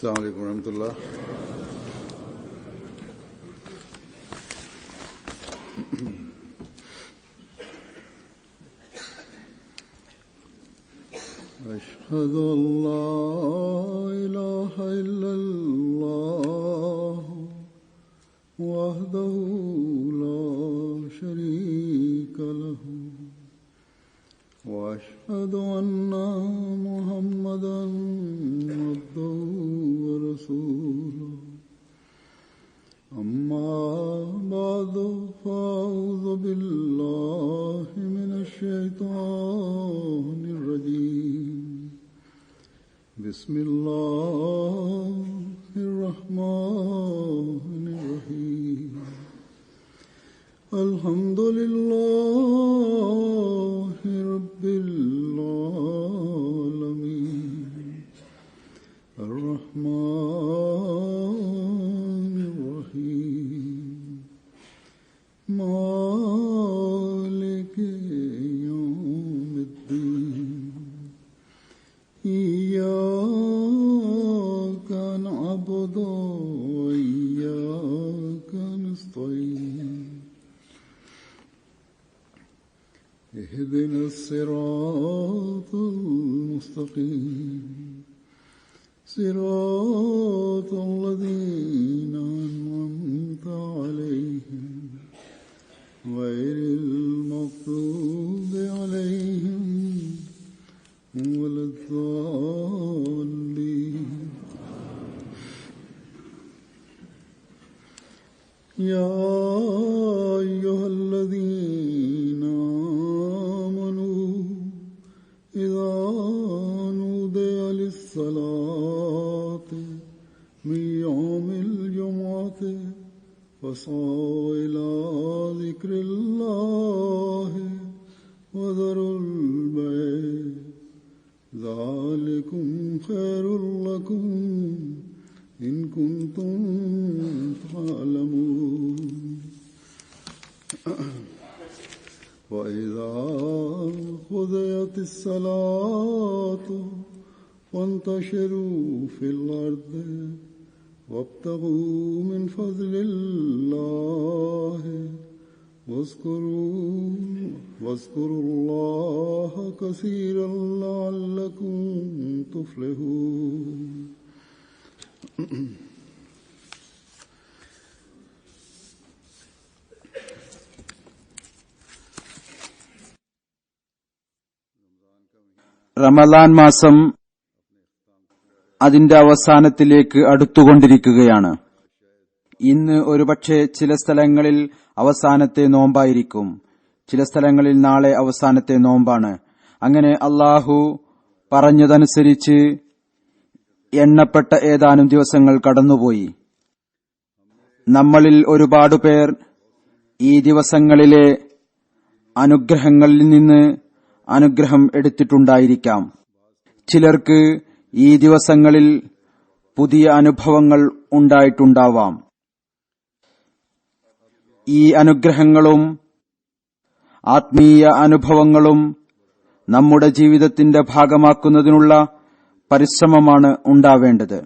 السلام عليكم ورحمة الله. أشهد أن لا إله إلا الله وحده لا شريك له وأشهد أن محمدا عبده ورسوله أما بعد فأعوذ بالله من الشيطان الرجيم بسم الله الرحمن الرحيم الحمد لله رب العالمين الرحمن الرحيم مالك يوم الدين إياك نعبد وإياك نستعين اهدنا الصراط المستقيم صراط الذين أنعمت عليهم غير المغضوب عليهم ولا الضالين. يا أيها الذين آمنوا إذا نودي للصلاة من يوم الجمعة فاسعوا إلى ذكر الله وذروا البيع ذلكم خير لكم إن كنتم تعلمون. وإذا قضيت الصلاة فانتشروا في الأرض وابتغوا من فضل الله واذكروا الله كثيرا لعلكم تفلحون. റമദാൻ മാസം അതിന്റെ അവസാനത്തിലേക്ക് അടുത്തുകൊണ്ടിരിക്കുകയാണ്. ഇന്ന് ഒരുപക്ഷെ ചില സ്ഥലങ്ങളിൽ അവസാനത്തെ നോമ്പായിരിക്കും, ചില സ്ഥലങ്ങളിൽ നാളെ അവസാനത്തെ നോമ്പാണ്. അങ്ങനെ അല്ലാഹു പറഞ്ഞതനുസരിച്ച് എണ്ണപ്പെട്ട ഏതാനും ദിവസങ്ങൾ കടന്നുപോയി. നമ്മളിൽ ഒരുപാട് പേർ ഈ ദിവസങ്ങളിലെ അനുഗ്രഹങ്ങളിൽ നിന്ന് അനുഗ്രഹം എടുത്തിട്ടുണ്ടായിരിക്കാം. ചിലർക്ക് ഈ ദിവസങ്ങളിൽ പുതിയ അനുഭവങ്ങൾ ഉണ്ടായിട്ടുണ്ടാവാം. ഈ അനുഗ്രഹങ്ങളും ആത്മീയ അനുഭവങ്ങളും നമ്മുടെ ജീവിതത്തിന്റെ ഭാഗമാക്കുന്നതിനുള്ള പരിശ്രമമാണ് ഉണ്ടാവേണ്ടത്.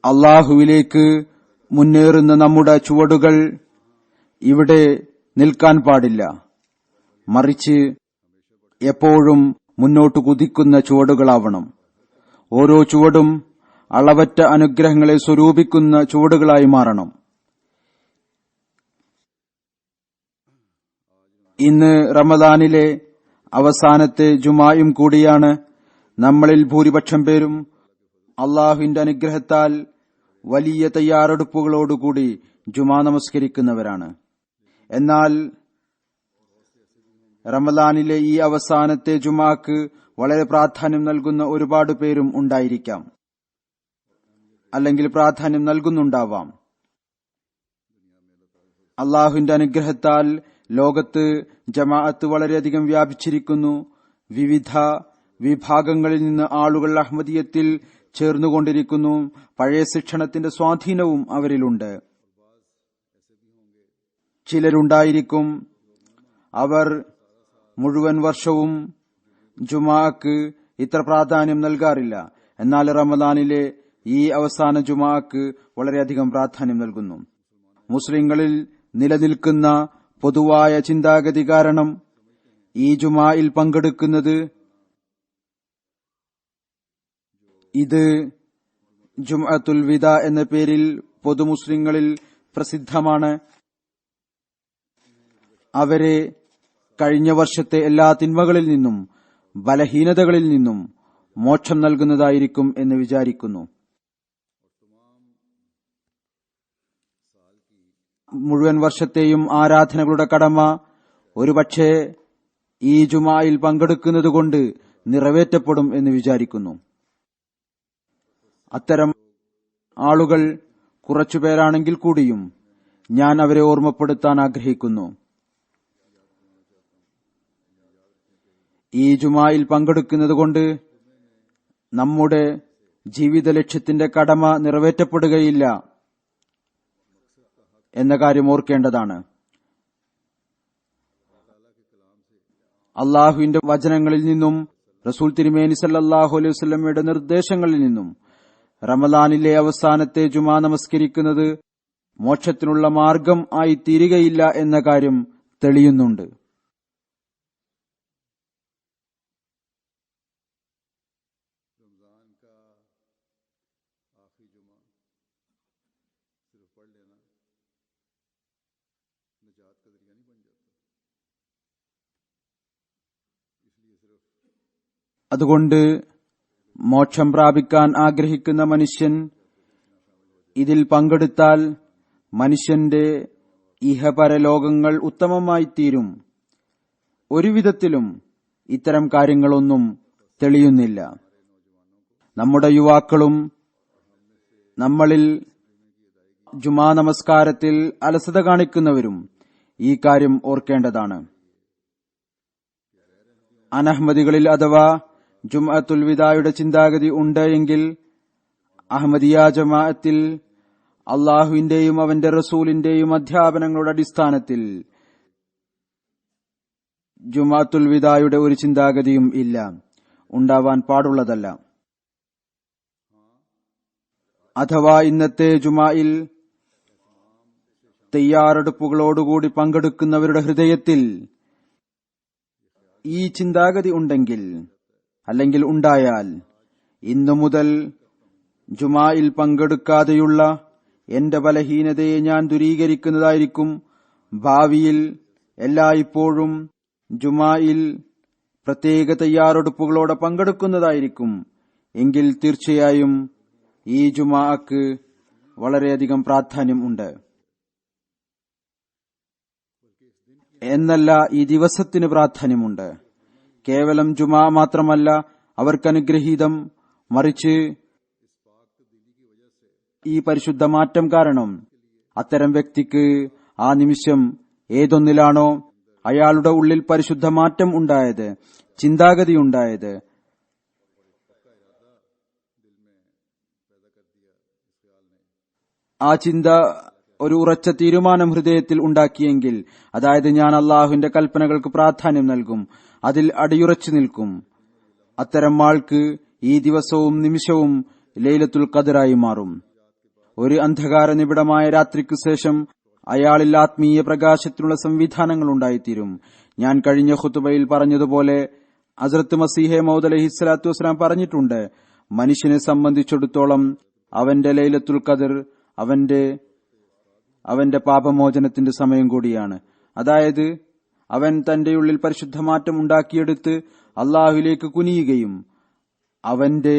അല്ലാഹുവിലേക്ക് മുന്നേറുന്ന നമ്മുടെ ചുവടുകൾ ഇവിടെ നിൽക്കാൻ പാടില്ല, മറിച്ച് എപ്പോഴും മുന്നോട്ട് കുതിക്കുന്ന ചുവടുകളാവണം. ഓരോ ചുവടും അളവറ്റ അനുഗ്രഹങ്ങളെ സ്വരൂപിക്കുന്ന ചുവടുകളായി മാറണം. ഇന്ന് റമദാനിലെ അവസാനത്തെ ജുമായും കൂടിയാണ്. നമ്മളിൽ ഭൂരിപക്ഷം പേരും അള്ളാഹുവിന്റെ അനുഗ്രഹത്താൽ വലിയ തയ്യാറെടുപ്പുകളോടുകൂടി ജുമാ നമസ്കരിക്കുന്നവരാണ്. എന്നാൽ റമദാനിലെ ഈ അവസാനത്തെ ജുമാക്ക് വളരെ പ്രാധാന്യം നൽകുന്ന ഒരുപാട് പേരും ഉണ്ടായിരിക്കാം, അല്ലെങ്കിൽ പ്രാധാന്യം നൽകുന്നുണ്ടാവാം. അള്ളാഹുവിന്റെ അനുഗ്രഹത്താൽ ലോകത്ത് ജമാഅത്ത് വളരെയധികം വ്യാപിച്ചിരിക്കുന്നു. വിവിധ വിഭാഗങ്ങളിൽ നിന്ന് ആളുകൾ അഹ്മദിയത്തിൽ ചേർന്നുകൊണ്ടിരിക്കുന്നു. പഴയ ശിക്ഷണത്തിന്റെ സ്വാധീനവും അവരിലുണ്ട്. ചിലരുണ്ടായിരിക്കും അവർ മുഴുവൻ വർഷവും ജുമാക്ക് ഇത്ര പ്രാധാന്യം നൽകാറില്ല. എന്നാൽ റമദാനിലെ ഈ അവസാന ജുമാക്ക് വളരെയധികം പ്രാധാന്യം നൽകുന്നു. മുസ്ലിങ്ങളിൽ നിലനിൽക്കുന്ന പൊതുവായ ചിന്താഗതി കാരണം ഈ ജുമായിൽ പങ്കെടുക്കുന്നത് ഇത് ജുംഅത്തുൽ വിദ എന്ന പേരിൽ പൊതുമുസ്ലിങ്ങളിൽ പ്രസിദ്ധമാണ്. അവരെ കഴിഞ്ഞ വർഷത്തെ എല്ലാ തിന്മകളിൽ നിന്നും ബലഹീനതകളിൽ നിന്നും മോക്ഷം നൽകുന്നതായിരിക്കും എന്ന് വിചാരിക്കുന്നു. മുഴുവൻ വർഷത്തെയും ആരാധനകളുടെ കടമ ഒരുപക്ഷെ ഈ ജുമായിൽ പങ്കെടുക്കുന്നതുകൊണ്ട് നിറവേറ്റപ്പെടും എന്ന് വിചാരിക്കുന്നു. അത്തരം ആളുകൾ കുറച്ചുപേരാണെങ്കിൽ കൂടിയും ഞാൻ അവരെ ഓർമ്മപ്പെടുത്താൻ ആഗ്രഹിക്കുന്നു. ഈ ജുമായിൽ പങ്കെടുക്കുന്നതുകൊണ്ട് നമ്മുടെ ജീവിത ലക്ഷ്യത്തിന്റെ കടമ നിറവേറ്റപ്പെടുകയില്ല എന്ന കാര്യം ഓർക്കേണ്ടതാണ്. അള്ളാഹുവിന്റെ വചനങ്ങളിൽ നിന്നും റസൂൽ തിരുമേനി സല്ലല്ലാഹു അലൈഹി വസല്ലമയുടെ നിർദ്ദേശങ്ങളിൽ നിന്നും റമദാനിലെ അവസാനത്തെ ജുമാ നമസ്കരിക്കുന്നത് മോക്ഷത്തിനുള്ള മാർഗം ആയി തീരുകയില്ല എന്ന കാര്യം തെളിയുന്നുണ്ട്. അതുകൊണ്ട് മോക്ഷം പ്രാപിക്കാൻ ആഗ്രഹിക്കുന്ന മനുഷ്യൻ ഇതിൽ പങ്കെടുത്താൽ മനുഷ്യന്റെ ഇഹപരലോകങ്ങൾ ഉത്തമമായി തീരും. ഒരുവിധത്തിലും ഇത്തരം കാര്യങ്ങളൊന്നും തെളിയുന്നില്ല. നമ്മുടെ യുവാക്കളും നമ്മളിൽ ജുമാ നമസ്കാരത്തിൽ അലസത കാണിക്കുന്നവരും ഈ കാര്യം ഓർക്കേണ്ടതാണ്. അനഹ്മദികളിൽ അഥവാ ജുംഅത്തുൽ വിദായുടെ ചിന്താഗതി ഉണ്ട് എങ്കിൽ അഹമ്മദിയ ജമാഅത്തിൽ അള്ളാഹുവിന്റെയും അവന്റെ റസൂലിന്റെയും അധ്യാപനങ്ങളുടെ അടിസ്ഥാനത്തിൽ ജുംഅത്തുൽ വിദായുടെ ഒരു ചിന്താഗതിയും ഇല്ല, ഉണ്ടാവാൻ പാടുള്ളതല്ല. അഥവാ ഇന്നത്തെ ജുമായിൽ തയ്യാറെടുപ്പുകളോടുകൂടി പങ്കെടുക്കുന്നവരുടെ ഹൃദയത്തിൽ ഈ ചിന്താഗതി ഉണ്ടെങ്കിൽ അല്ലെങ്കിൽ ഉണ്ടായാൽ ഇന്നു മുതൽ ജുമായിൽ പങ്കെടുക്കാതെയുള്ള എന്റെ ബലഹീനതയെ ഞാൻ ദൂരീകരിക്കുന്നതായിരിക്കും. ഭാവിയിൽ എല്ലായ്പ്പോഴും ജുമായിൽ പ്രത്യേക തയ്യാറെടുപ്പുകളോടെ പങ്കെടുക്കുന്നതായിരിക്കും. എങ്കിൽ തീർച്ചയായും ഈ ജുമാക്ക് വളരെയധികം പ്രാധാന്യം ഉണ്ട്. എന്നല്ല, ഈ ദിവസത്തിന് പ്രാധാന്യമുണ്ട്. കേവലം ജുമാ മാത്രമല്ല അവർക്കനുഗ്രഹീതം, മറിച്ച് ഈ പരിശുദ്ധ മാറ്റം കാരണം അത്തരം വ്യക്തിക്ക് ആ നിമിഷം ഏതൊന്നിലാണോ അയാളുടെ ഉള്ളിൽ പരിശുദ്ധ മാറ്റം ഉണ്ടായത്, ചിന്താഗതി ഉണ്ടായത്, ആ ചിന്ത ഒരു ഉറച്ച തീരുമാനം ഹൃദയത്തിൽ ഉണ്ടാക്കിയെങ്കിൽ, അതായത് ഞാൻ അള്ളാഹുവിന്റെ കൽപ്പനകൾക്ക് പ്രാധാന്യം നൽകും, അതിൽ അടിയുറച്ചു നിൽക്കും, അത്തരം ആൾക്ക് ഈ ദിവസവും നിമിഷവും ലൈലത്തുൽ ഖദ്റായി മാറും. ഒരു അന്ധകാര നിബിഡമായ രാത്രിക്കു ശേഷം അയാളിൽ ആത്മീയ പ്രകാശത്തിനുള്ള സംവിധാനങ്ങൾ ഉണ്ടായിത്തീരും. ഞാൻ കഴിഞ്ഞ ഖുതുബയിൽ പറഞ്ഞതുപോലെ ഹസ്രത്ത് മസീഹെ മൗദ് അലൈഹിസ്സലാത്തു വസ്സലാം പറഞ്ഞിട്ടുണ്ട്, മനുഷ്യനെ സംബന്ധിച്ചിടത്തോളം അവന്റെ ലൈലത്തുൽ ഖദ്ർ അവന്റെ പാപമോചനത്തിന്റെ സമയം കൂടിയാണ്. അതായത് അവൻ തന്റെ ഉള്ളിൽ പരിശുദ്ധമാറ്റം ഉണ്ടാക്കിയെടുത്ത് അള്ളാഹുവിലേക്ക് കുനിയുകയും അവന്റെ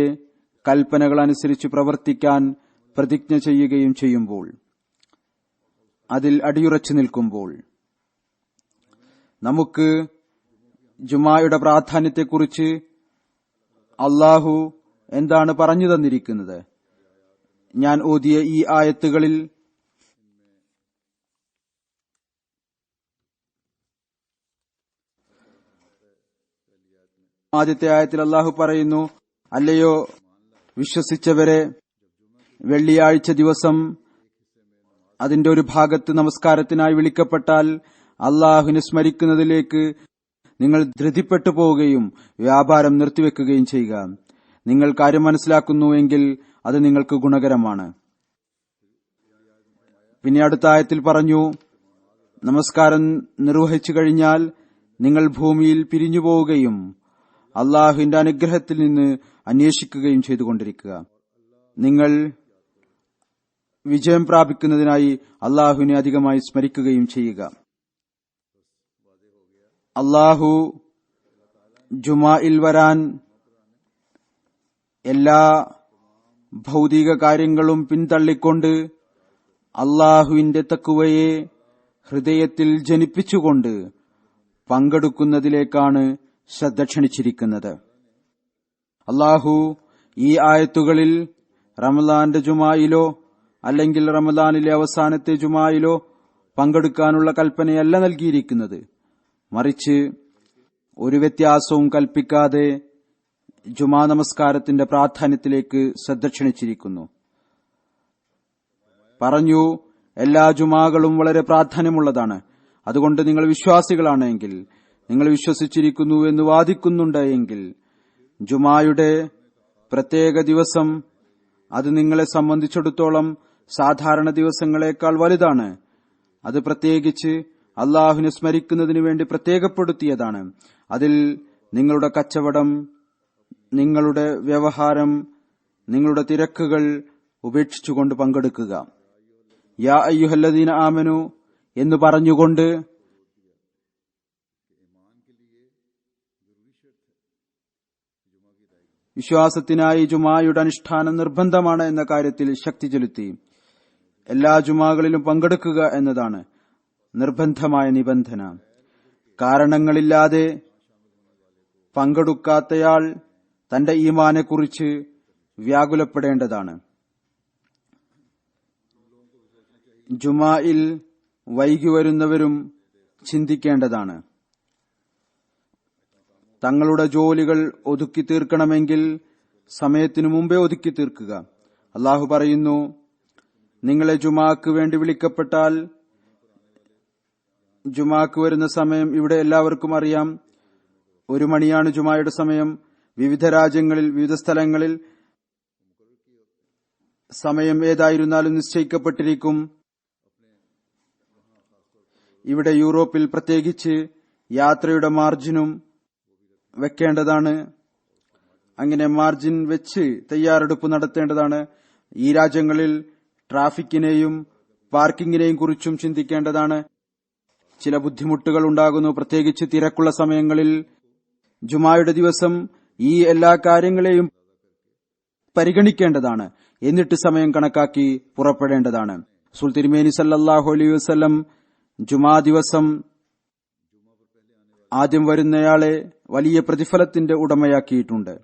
കൽപ്പനകൾ അനുസരിച്ച് പ്രവർത്തിക്കാൻ പ്രതിജ്ഞ ചെയ്യുകയും ചെയ്യുമ്പോൾ, അതിൽ അടിയുറച്ചു നിൽക്കുമ്പോൾ, നമുക്ക് ജുമായുടെ പ്രാധാന്യത്തെക്കുറിച്ച് അള്ളാഹു എന്താണ് പറഞ്ഞു തന്നിരിക്കുന്നത്? ഞാൻ ഓതിയ ഈ ആയത്തുകളിൽ ആദ്യത്തെ ആയത്തിൽ അള്ളാഹു പറയുന്നു, അല്ലയോ വിശ്വസിച്ചവരെ, വെള്ളിയാഴ്ച ദിവസം അതിന്റെ ഒരു ഭാഗത്ത് നമസ്കാരത്തിനായി വിളിക്കപ്പെട്ടാൽ അള്ളാഹുവിനെ സ്മരിക്കുന്നതിലേക്ക് നിങ്ങൾ ധൃതിപ്പെട്ടു പോവുകയും വ്യാപാരം നിർത്തിവെക്കുകയും ചെയ്യുക. നിങ്ങൾ കാര്യം മനസ്സിലാക്കുന്നുവെങ്കിൽ അത് നിങ്ങൾക്ക് ഗുണകരമാണ്. പിന്നെ അടുത്ത ആയത്തിൽ പറഞ്ഞു, നമസ്കാരം നിർവഹിച്ചു കഴിഞ്ഞാൽ നിങ്ങൾ ഭൂമിയിൽ പിരിഞ്ഞു പോവുകയും അള്ളാഹുവിന്റെ അനുഗ്രഹത്തിൽ നിന്ന് അന്വേഷിക്കുകയും ചെയ്തുകൊണ്ടിരിക്കുക. നിങ്ങൾ വിജയം പ്രാപിക്കുന്നതിനായി അള്ളാഹുവിനെ അധികമായി സ്മരിക്കുകയും ചെയ്യുക. അള്ളാഹു ജുമായിൽ വരാൻ എല്ലാ ഭൗതിക കാര്യങ്ങളും പിന്തള്ളിക്കൊണ്ട് അള്ളാഹുവിന്റെ തഖ്വയെ ഹൃദയത്തിൽ ജനിപ്പിച്ചുകൊണ്ട് പങ്കെടുക്കുന്നതിലേക്കാണ് ശ്രദ്ധ ക്ഷണിച്ചിരിക്കുന്നത്. അള്ളാഹു ഈ ആയത്തുകളിൽ റമദാന്റെ ജുമായിലോ അല്ലെങ്കിൽ റമദാനിലെ അവസാനത്തെ ജുമായിലോ പങ്കെടുക്കാനുള്ള കൽപ്പനയല്ല നൽകിയിരിക്കുന്നത്. മറിച്ച് ഒരു വ്യത്യാസവും കൽപ്പിക്കാതെ ജുമാ നമസ്കാരത്തിന്റെ പ്രാധാന്യത്തിലേക്ക് ശ്രദ്ധ ക്ഷണിച്ചിരിക്കുന്നു. പറഞ്ഞു, എല്ലാ ജുമാകളും വളരെ പ്രാധാന്യമുള്ളതാണ്. അതുകൊണ്ട് നിങ്ങൾ വിശ്വാസികളാണെങ്കിൽ, നിങ്ങൾ വിശ്വസിച്ചിരിക്കുന്നു എന്ന് വാദിക്കുന്നുണ്ട് എങ്കിൽ ജുമായുടെ പ്രത്യേക ദിവസം അത് നിങ്ങളെ സംബന്ധിച്ചിടത്തോളം സാധാരണ ദിവസങ്ങളെക്കാൾ വലുതാണ്. അത് പ്രത്യേകിച്ച് അള്ളാഹുവിനെ സ്മരിക്കുന്നതിനു വേണ്ടി പ്രത്യേകപ്പെടുത്തിയതാണ്. അതിൽ നിങ്ങളുടെ കച്ചവടം, നിങ്ങളുടെ വ്യവഹാരം, നിങ്ങളുടെ തിരക്കുകൾ ഉപേക്ഷിച്ചുകൊണ്ട് പങ്കെടുക്കുക. യാ അയ്യുഹല്ലദീന ആമനു എന്ന് പറഞ്ഞുകൊണ്ട് വിശ്വാസത്തിനായി ജുമായുടെ അനുഷ്ഠാനം നിർബന്ധമാണ് എന്ന കാര്യത്തിൽ ശക്തി ചെലുത്തി. എല്ലാ ജുമാകളിലും പങ്കെടുക്കുക എന്നതാണ് നിർബന്ധമായ നിബന്ധന. കാരണങ്ങളില്ലാതെ പങ്കെടുക്കാത്തയാൾ തന്റെ ഈമാനെക്കുറിച്ച് വ്യാകുലപ്പെടേണ്ടതാണ്. ജുമായിൽ വൈകി വരുന്നവരും ചിന്തിക്കേണ്ടതാണ്. തങ്ങളുടെ ജോലികൾ ഒതുക്കി തീർക്കണമെങ്കിൽ സമയത്തിനു മുമ്പേ ഒതുക്കി തീർക്കുക. അള്ളാഹു പറയുന്നു, നിങ്ങളെ ജുമാക്ക് വേണ്ടി വിളിക്കപ്പെട്ടാൽ ജുമാക്ക് വരുന്ന സമയം ഇവിടെ എല്ലാവർക്കും അറിയാം. 1 മണിയാണ് ജുമായുടെ സമയം. വിവിധ രാജ്യങ്ങളിൽ, വിവിധ സ്ഥലങ്ങളിൽ സമയം ഏതായിരുന്നാലും നിശ്ചയിക്കപ്പെട്ടിരിക്കും. ഇവിടെ യൂറോപ്പിൽ പ്രത്യേകിച്ച് യാത്രയുടെ മാർജിനും വെക്കേണ്ടതാണ്. അങ്ങനെ മാർജിൻ വെച്ച് തയ്യാറെടുപ്പ് നടത്തേണ്ടതാണ്. ഈ രാജ്യങ്ങളിൽ ട്രാഫിക്കിനെയും പാർക്കിങ്ങിനെയും കുറിച്ചും ചിന്തിക്കേണ്ടതാണ്. ചില ബുദ്ധിമുട്ടുകൾ ഉണ്ടാകുന്നു, പ്രത്യേകിച്ച് തിരക്കുള്ള സമയങ്ങളിൽ. ജുമായുടെ ദിവസം ഈ എല്ലാ കാര്യങ്ങളെയും പരിഗണിക്കേണ്ടതാണ്. എന്നിട്ട് സമയം കണക്കാക്കി പുറപ്പെടേണ്ടതാണ്. റസൂൽ തിരുമേനി സല്ലല്ലാഹു അലൈഹി വസല്ലം ജുമാ ദിവസം ആദ്യം വരുന്നയാളെ വലിയ പ്രതിഫലത്തിന്റെ ഉടമയാക്കിയിട്ടുണ്ട്.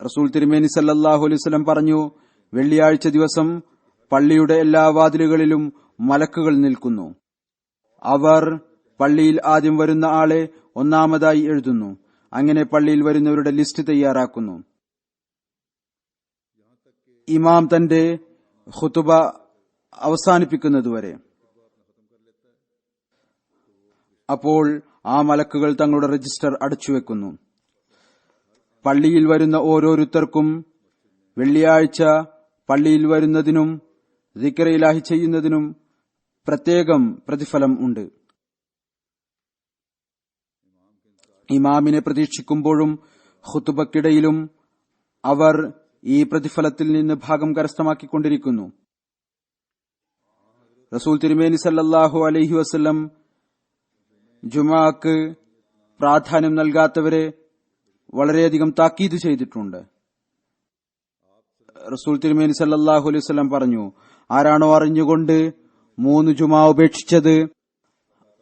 റസൂൽ തിരുമേനി സല്ലല്ലാഹു അലൈഹി വസല്ലം പറഞ്ഞു, വെള്ളിയാഴ്ച ദിവസം പള്ളിയുടെ എല്ലാ വാതിലുകളിലും മലക്കുകൾ നിൽക്കുന്നു. അവർ പള്ളിയിൽ ആദ്യം വരുന്ന ആളെ ഒന്നാമതായി എഴുതുന്നു. അങ്ങനെ പള്ളിയിൽ വരുന്നവരുടെ ലിസ്റ്റ് തയ്യാറാക്കുന്നു. ഇമാം തന്റെ ഖുതുബ അവസാനിപ്പിക്കുന്നതുവരെ. അപ്പോൾ ആ മലക്കുകൾ തങ്ങളുടെ രജിസ്റ്റർ അടച്ചുവെക്കുന്നു. പള്ളിയിൽ വരുന്ന ഓരോരുത്തർക്കും വെള്ളിയാഴ്ച പള്ളിയിൽ വരുന്നതിനും ദിക്ർ ഇലാഹി ചെയ്യുന്നതിനും പ്രത്യേകം പ്രതിഫലം ഉണ്ട്. ഇമാമിനെ പ്രതീക്ഷിക്കുമ്പോഴും ഖുതുബക്കിടയിലും അവർ ഈ പ്രതിഫലത്തിൽ നിന്ന് ഭാഗം കരസ്ഥമാക്കിക്കൊണ്ടിരിക്കുന്നു. റസൂൽ തിരുമേനി സല്ലല്ലാഹു അലൈഹി വസല്ലം ജുമാക്ക് പ്രാധാന്യം നൽകാത്തവരെ വളരെയധികം താക്കീത് ചെയ്തിട്ടുണ്ട്. റസൂൽ തിരുമേനി സല്ലല്ലാഹു അലൈഹി വസല്ലം പറഞ്ഞു, ആരാണോ അറിഞ്ഞുകൊണ്ട് 3 ജുമാ ഉപേക്ഷിച്ചത്,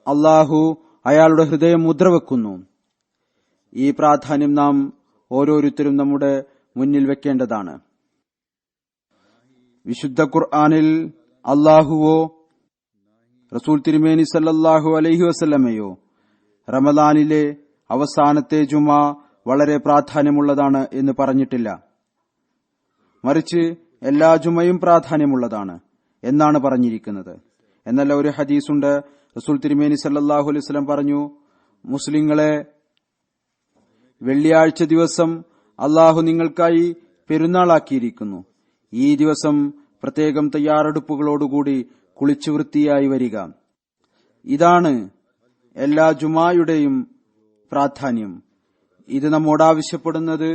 അള്ളാഹു അയാളുടെ ഹൃദയം മുദ്രവെക്കുന്നു. ഈ പ്രാധാന്യം നാം ഓരോരുത്തരും നമ്മുടെ മുന്നിൽ വെക്കേണ്ടതാണ്. വിശുദ്ധ ഖുർആനിൽ അള്ളാഹുവോ റസൂൽ തിരുമേനി സല്ലല്ലാഹു അലൈഹി വസല്ലമയോ റമദാനിലെ അവസാനത്തെ ജുമാ വളരെ പ്രാധാന്യമുള്ളതാണ് എന്ന് പറഞ്ഞിട്ടില്ല. മറിച്ച് എല്ലാ ജുമയും പ്രാധാന്യമുള്ളതാണ് എന്നാണ് പറഞ്ഞിരിക്കുന്നത്. എന്നല്ല ഒരു ഹദീസുണ്ട്. റസൂൽ തിരുമേനി സല്ലല്ലാഹു അലൈഹി വസല്ലം പറഞ്ഞു, മുസ്ലിങ്ങളെ, വെള്ളിയാഴ്ച ദിവസം അള്ളാഹു നിങ്ങൾക്കായി പെരുന്നാളാക്കിയിരിക്കുന്നു. ഈ ദിവസം പ്രത്യേകം തയ്യാറെടുപ്പുകളോടുകൂടി കുളിച്ചു വൃത്തിയായി വരിക. ഇതാണ് എല്ലാ ജുമായുടെയും പ്രാധാന്യം. ഇത് നമ്മോട് ആവശ്യപ്പെടുന്നത്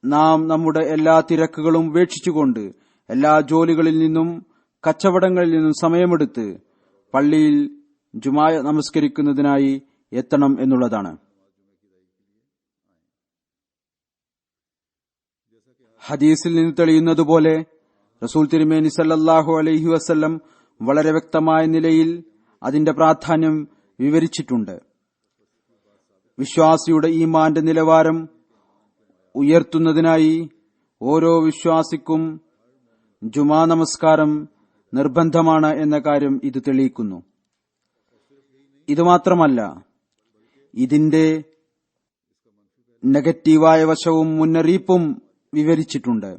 നാം നമ്മുടെ എല്ലാ തിരക്കുകളും ഉപേക്ഷിച്ചുകൊണ്ട് എല്ലാ ജോലികളിൽ നിന്നും കച്ചവടങ്ങളിൽ നിന്നും സമയമെടുത്ത് പള്ളിയിൽ ജുമാ നമസ്കരിക്കുന്നതിനായി എത്തണം എന്നുള്ളതാണ്. ഹദീസിൽ നിന്ന് തെളിയുന്നതുപോലെ റസൂൽ തിരുമേനി സല്ലല്ലാഹു അലൈഹി വസല്ലം വളരെ വ്യക്തമായ നിലയിൽ അതിന്റെ പ്രാധാന്യം വിവരിച്ചിട്ടുണ്ട്. വിശ്വാസിയുടെ ഈമാന്റെ നിലവാരം ഉയർത്തുന്നതിനായി ഓരോ വിശ്വാസിക്കും ജുമാ നമസ്കാരം നിർബന്ധമാണ് എന്ന കാര്യം ഇത് തെളിയിക്കുന്നു. ഇതുമാത്രമല്ല, ഇതിന്റെ നെഗറ്റീവായ വശവും മുന്നറിയിപ്പും വിവരിച്ചിട്ടുണ്ട്.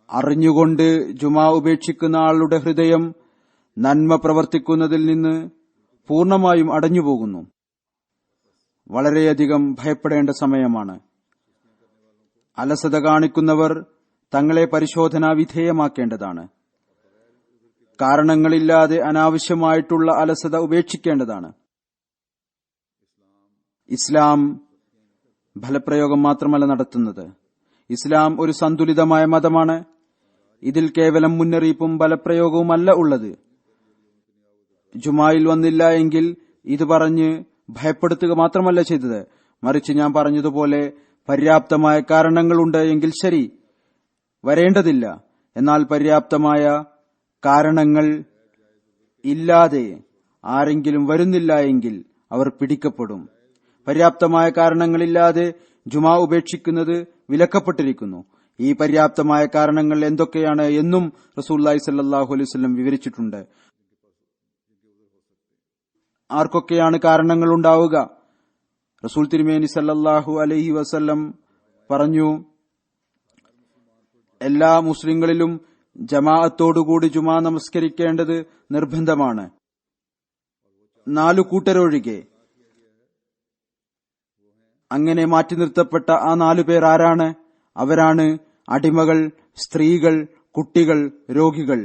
അറിഞ്ഞുകൊണ്ട് ജുമാ ഉപേക്ഷിക്കുന്ന ആളുടെ ഹൃദയം നന്മ പ്രവർത്തിക്കുന്നതിൽ നിന്ന് പൂർണ്ണമായും അടഞ്ഞുപോകുന്നു. വളരെയധികം ഭയപ്പെടേണ്ട സമയമാണ്. അലസത കാണിക്കുന്നവർ തങ്ങളെ പരിശോധനാ വിധേയമാക്കേണ്ടതാണ്. കാരണങ്ങളില്ലാതെ അനാവശ്യമായിട്ടുള്ള അലസത ഉപേക്ഷിക്കേണ്ടതാണ്. ഇസ്ലാം ഫലപ്രയോഗം മാത്രമല്ല നടത്തുന്നത്. ഇസ്ലാം ഒരു സന്തുലിതമായ മതമാണ്. ഇതിൽ കേവലം മുന്നറിയിപ്പും ഫലപ്രയോഗവുമല്ല ഉള്ളത്. ജുമായിൽ വന്നില്ല എങ്കിൽ ഇത് പറഞ്ഞ് ഭയപ്പെടുത്തുക മാത്രമല്ല ചെയ്തത്, മറിച്ച് ഞാൻ പറഞ്ഞതുപോലെ പര്യാപ്തമായ കാരണങ്ങളുണ്ട് എങ്കിൽ ശരി, വരേണ്ടതില്ല. എന്നാൽ പര്യാപ്തമായ കാരണങ്ങൾ ഇല്ലാതെ ആരെങ്കിലും വരുന്നില്ല എങ്കിൽ അവർ പിടിക്കപ്പെടും. പര്യാപ്തമായ കാരണങ്ങളില്ലാതെ ജുമാ ഉപേക്ഷിക്കുന്നത് വിലക്കപ്പെട്ടിരിക്കുന്നു. ഈ പര്യാപ്തമായ കാരണങ്ങൾ എന്തൊക്കെയാണ് എന്നും റസൂലുള്ളാഹി സ്വല്ലല്ലാഹു അലൈഹി വസല്ലം വിവരിച്ചിട്ടുണ്ട്. ആർക്കൊക്കെയാണ് കാരണങ്ങൾ ഉണ്ടാവുക? റസൂൽ തിരുമേനി സല്ലല്ലാഹു അലൈഹി വസല്ലം പറഞ്ഞു, എല്ലാ മുസ്ലിങ്ങളിലും ജമാഅത്തോടുകൂടി ജുമാ നമസ്കരിക്കേണ്ടത് നിർബന്ധമാണ്, 4 കൂട്ടരൊഴികെ. അങ്ങനെ മാറ്റി നിർത്തപ്പെട്ട ആ 4 പേർ ആരാണ്? അവരാണ് അടിമകൾ, സ്ത്രീകൾ, കുട്ടികൾ, രോഗികൾ.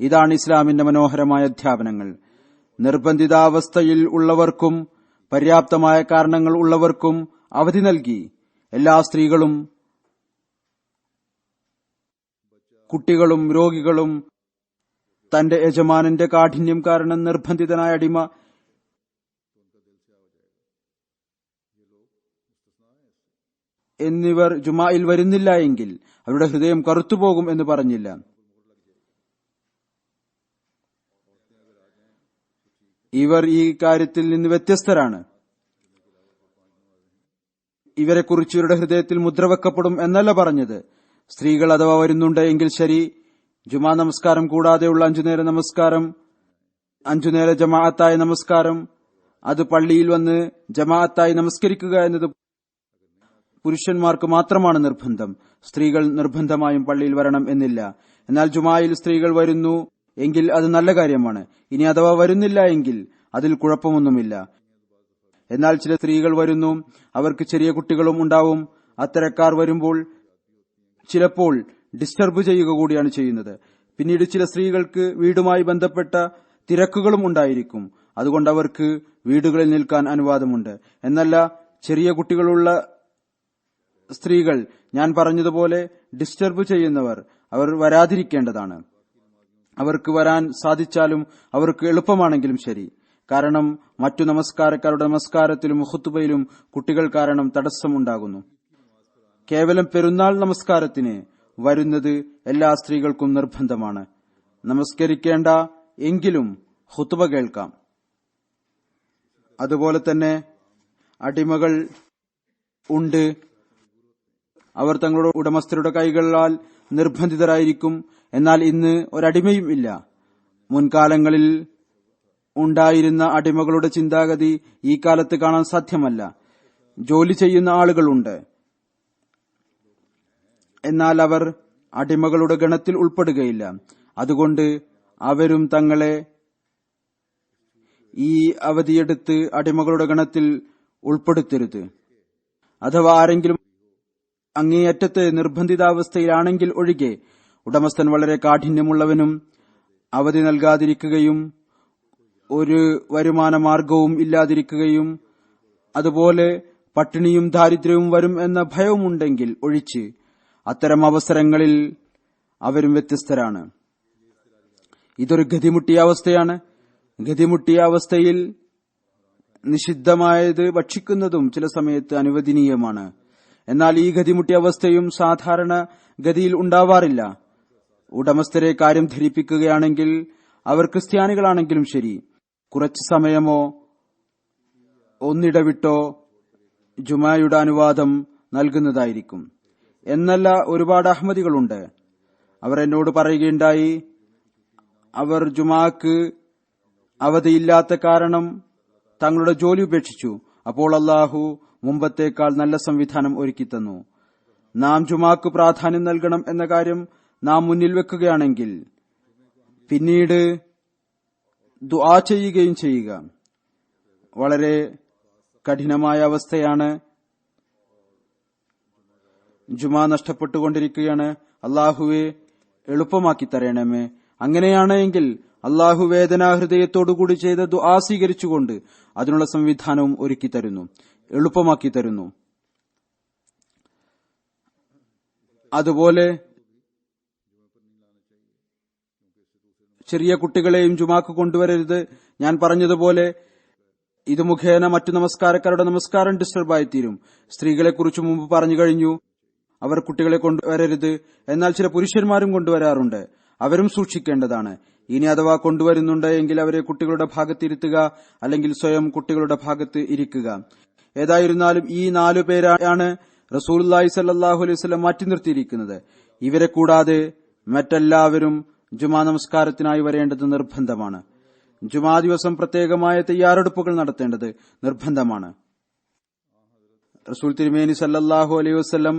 ഇതാണ് ഇസ്ലാമിന്റെ മനോഹരമായ അധ്യാപനങ്ങൾ. നിർബന്ധിതാവസ്ഥയിൽ ഉള്ളവർക്കും പര്യാപ്തമായ കാരണങ്ങൾ ഉള്ളവർക്കും അവധി നൽകി. എല്ലാ സ്ത്രീകളും, കുട്ടികളും രോഗികളും തന്റെ യജമാനന്റെ കാഠിന്യം കാരണം നിർബന്ധിതനായ അടിമ എന്നിവർ ജുമായിൽ വരുന്നില്ല എങ്കിൽ അവരുടെ ഹൃദയം കറുത്തുപോകും എന്ന് പറഞ്ഞില്ല. ഇവർ ഈ കാര്യത്തിൽ നിന്ന് വ്യത്യസ്തരാണ്. ഇവരെക്കുറിച്ച് ഇവരുടെ ഹൃദയത്തിൽ മുദ്രവെക്കപ്പെടും എന്നല്ല പറഞ്ഞത്. സ്ത്രീകൾ അഥവാ വരുന്നുണ്ട് എങ്കിൽ ശരി, ജുമാ നമസ്കാരം കൂടാതെയുള്ള 5 നേര നമസ്കാരം, 5 നേര ജമാഅത്തായ നമസ്കാരം, അത് പള്ളിയിൽ വന്ന് ജമാഅത്തായി നമസ്കരിക്കുക എന്നത് പുരുഷന്മാർക്ക് മാത്രമാണ് നിർബന്ധം. സ്ത്രീകൾ നിർബന്ധമായും പള്ളിയിൽ വരണം എന്നില്ല. എന്നാൽ ജുമായിൽ സ്ത്രീകൾ വരുന്നു എങ്കിൽ അത് നല്ല കാര്യമാണ്. ഇനി അഥവാ വരുന്നില്ല എങ്കിൽ അതിൽ കുഴപ്പമൊന്നുമില്ല. എന്നാൽ ചില സ്ത്രീകൾ വരുന്നു, അവർക്ക് ചെറിയ കുട്ടികളും ഉണ്ടാവും. അത്തരക്കാർ വരുമ്പോൾ ചിലപ്പോൾ ഡിസ്റ്റർബ് ചെയ്യുക കൂടിയാണ് ചെയ്യുന്നത്. പിന്നീട് ചില സ്ത്രീകൾക്ക് വീടുമായി ബന്ധപ്പെട്ട തിരക്കുകളും ഉണ്ടായിരിക്കും. അതുകൊണ്ട് അവർക്ക് വീടുകളിൽ നിൽക്കാൻ അനുവാദമുണ്ട്. എന്നല്ല, ചെറിയ കുട്ടികളുള്ള സ്ത്രീകൾ, ഞാൻ പറഞ്ഞതുപോലെ ഡിസ്റ്റർബ് ചെയ്യുന്നവർ, അവർ വരാതിരിക്കേണ്ടതാണ്. അവർക്ക് വരാൻ സാധിച്ചാലും അവർക്ക് എളുപ്പമാണെങ്കിലും ശരി. കാരണം മറ്റു നമസ്കാരക്കാരുടെ നമസ്കാരത്തിലും ഖുത്ബയിലും കുട്ടികൾ കാരണം തടസ്സം ഉണ്ടാകുന്നു. കേവലം പെരുന്നാൾ നമസ്കാരത്തിന് വരുന്നത് എല്ലാ സ്ത്രീകൾക്കും നിർബന്ധമാണ്. നമസ്കരിക്കേണ്ട എങ്കിലും ഖുത്ബ കേൾക്കാം. അതുപോലെ തന്നെ അടിമകൾ ഉണ്ട്. അവർ തങ്ങളുടെ ഉടമസ്ഥരുടെ കൈകളാൽ നിർബന്ധിതരായിരിക്കും. എന്നാൽ ഇന്ന് ഒരടിമയും ഇല്ല. മുൻകാലങ്ങളിൽ ഉണ്ടായിരുന്ന അടിമകളുടെ ചിന്താഗതി ഈ കാലത്ത് കാണാൻ സാധ്യമല്ല. ജോലി ചെയ്യുന്ന ആളുകളുണ്ട്, എന്നാൽ അവർ അടിമകളുടെ ഗണത്തിൽ ഉൾപ്പെടുകയില്ല. അതുകൊണ്ട് അവരും തങ്ങളെ ഈ അവധിയെടുത്ത് അടിമകളുടെ ഗണത്തിൽ ഉൾപ്പെടുത്തരുത്. അഥവാ ആരെങ്കിലും അങ്ങേയറ്റത്ത് നിർബന്ധിതാവസ്ഥയിലാണെങ്കിൽ ഒഴികെ ഉടമസ്ഥൻ വളരെ കാഠിന്യമുള്ളവനും അവധി നൽകാതിരിക്കുകയും ഒരു വരുമാന മാർഗവും ഇല്ലാതിരിക്കുകയും അതുപോലെ പട്ടിണിയും ദാരിദ്ര്യവും വരും എന്ന ഭയവുമുണ്ടെങ്കിൽ ഒഴിച്ച് അത്തരം അവസരങ്ങളിൽ അവരും വ്യത്യസ്തരാണ്. ഇതൊരു ഗതിമുട്ടിയ അവസ്ഥയാണ്. ഗതിമുട്ടിയ അവസ്ഥയിൽ നിഷിദ്ധമായത് ഭക്ഷിക്കുന്നതും ചില സമയത്ത് അനുവദനീയമാണ്. എന്നാൽ ഈ ഗതിമുട്ടിയ അവസ്ഥയും സാധാരണ ഗതിയിൽ ഉണ്ടാവാറില്ല. ഉടമസ്ഥരെ കാര്യം ധരിപ്പിക്കുകയാണെങ്കിൽ അവർ ക്രിസ്ത്യാനികളാണെങ്കിലും ശരി, കുറച്ചു സമയമോ ഒന്നിടവിട്ടോ ജുമായുടെ അനുവാദം നൽകുന്നതായിരിക്കും. എന്നല്ല, ഒരുപാട് അഹമ്മദികളുണ്ട്. അവർ എന്നോട് പറയുകയുണ്ടായി, അവർ ജുമാക്ക് അവധിയില്ലാത്ത കാരണം തങ്ങളുടെ ജോലി ഉപേക്ഷിച്ചു. അപ്പോൾ അല്ലാഹു മുമ്പത്തേക്കാൾ നല്ല സംവിധാനം ഒരുക്കിത്തന്നു. നാം ജുമാക്ക് പ്രാധാന്യം നൽകണം എന്ന കാര്യം നാം മുന്നിൽ വെക്കുകയാണെങ്കിൽ പിന്നീട് ദുആ ചെയ്യുകയും ചെയ്യുക. വളരെ കഠിനമായ അവസ്ഥയാണ്. ജുമാ നഷ്ടപ്പെട്ടുകൊണ്ടിരിക്കുകയാണ്. അല്ലാഹുവെ എളുപ്പമാക്കി തരണമേ. അങ്ങനെയാണെങ്കിൽ അല്ലാഹു വേദനാഹൃദയത്തോടുകൂടി ചെയ്ത ദുആ സ്വീകരിച്ചുകൊണ്ട് അതിനുള്ള സംവിധാനവും ഒരുക്കി തരുന്നു, എളുപ്പമാക്കി തരുന്നു. അതുപോലെ ചെറിയ കുട്ടികളെയും ജുമാക്ക് കൊണ്ടുവരരുത്. ഞാൻ പറഞ്ഞതുപോലെ ഇത് മുഖേന മറ്റു നമസ്കാരക്കാരുടെ നമസ്കാരം ഡിസ്റ്റർബായിത്തീരും. സ്ത്രീകളെക്കുറിച്ച് മുമ്പ് പറഞ്ഞു കഴിഞ്ഞു, അവർ കുട്ടികളെ കൊണ്ടുവരരുത്. എന്നാൽ ചില പുരുഷന്മാരും കൊണ്ടുവരാറുണ്ട്. അവരും സൂക്ഷിക്കേണ്ടതാണ്. ഇനി അഥവാ കൊണ്ടുവരുന്നുണ്ട് എങ്കിൽ അവരെ കുട്ടികളുടെ ഭാഗത്ത് ഇരുത്തുക, അല്ലെങ്കിൽ സ്വയം കുട്ടികളുടെ ഭാഗത്ത് ഇരിക്കുക. ഏതായിരുന്നാലും ഈ 4 പേരാണ് റസൂലുള്ളാഹി സ്വല്ലല്ലാഹു അലൈഹി വസല്ലം മാറ്റി നിർത്തിയിരിക്കുന്നത്. ഇവരെ കൂടാതെ മറ്റെല്ലാവരും ജുമാ നമസ്കാരത്തിനായി വരേണ്ടത് നിർബന്ധമാണ്. ജുമാ ദിവസം പ്രത്യേകമായ തയ്യാറെടുപ്പുകൾ നടത്തേണ്ടത് നിർബന്ധമാണ്. റസൂൽ തിരുമേനി സല്ലല്ലാഹു അലൈഹി വസല്ലം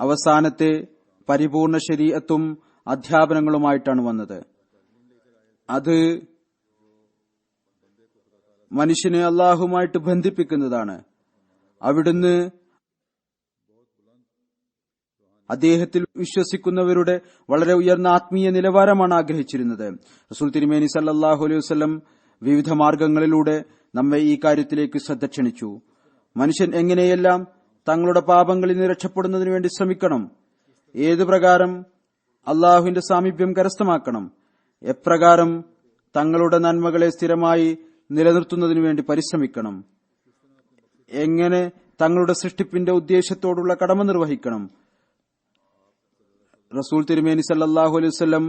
അവസാനത്തെ പരിപൂർണ ശരീഅത്തും അധ്യാപനങ്ങളുമായിട്ടാണ് വന്നത്. അത് മനുഷ്യനെ അല്ലാഹുമായിട്ട് ബന്ധിപ്പിക്കുന്നതാണ്. അവിടുന്ന് അദ്ദേഹത്തിൽ വിശ്വസിക്കുന്നവരുടെ വളരെ ഉയർന്ന ആത്മീയ നിലവാരമാണ് ആഗ്രഹിച്ചിരുന്നത്. റസൂൽ തിരുമേനി സല്ലല്ലാഹു അലൈഹി വസല്ലം വിവിധ മാർഗങ്ങളിലൂടെ നമ്മെ ഈ കാര്യത്തിലേക്ക് ശ്രദ്ധ ക്ഷണിച്ചു. മനുഷ്യൻ എങ്ങനെയെല്ലാം തങ്ങളുടെ പാപങ്ങളിൽ നിന്ന് രക്ഷപ്പെടുന്നതിനു വേണ്ടി ശ്രമിക്കണം, ഏതു പ്രകാരം അള്ളാഹുവിന്റെ സാമീപ്യം കരസ്ഥമാക്കണം, എപ്രകാരം തങ്ങളുടെ നന്മകളെ സ്ഥിരമായി നിലനിർത്തുന്നതിനു വേണ്ടി പരിശ്രമിക്കണം, എങ്ങനെ തങ്ങളുടെ സൃഷ്ടിപ്പിന്റെ ഉദ്ദേശത്തോടുള്ള കടമ നിർവഹിക്കണം. റസൂൽ തിരുമേനി സല്ലല്ലാഹു അലൈഹി വസല്ലം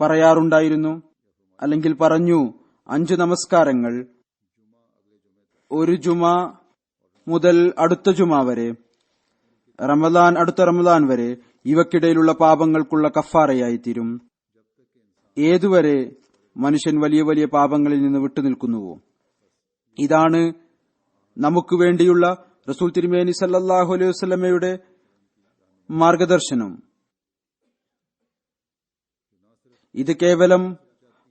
പറയാറുണ്ടായിരുന്നു, അല്ലെങ്കിൽ പറഞ്ഞു, 5 നമസ്കാരങ്ങൾ ഒരു ജുമാ മുതൽ അടുത്ത ജുമാ വരെ, റമദാൻ അടുത്ത റമദാൻ വരെ ഇവക്കിടയിലുള്ള പാപങ്ങൾക്കുള്ള കഫാറയായി തീരും. ഏതുവരെ മനുഷ്യൻ വലിയ വലിയ പാപങ്ങളിൽ നിന്ന് വിട്ടുനിൽക്കുന്നുവോ. ഇതാണ് നമുക്ക് വേണ്ടിയുള്ള റസൂൽ തിരുമേനി സല്ലല്ലാഹു അലൈഹി വസല്ലമയുടെ മാർഗദർശനം. ഇത് കേവലം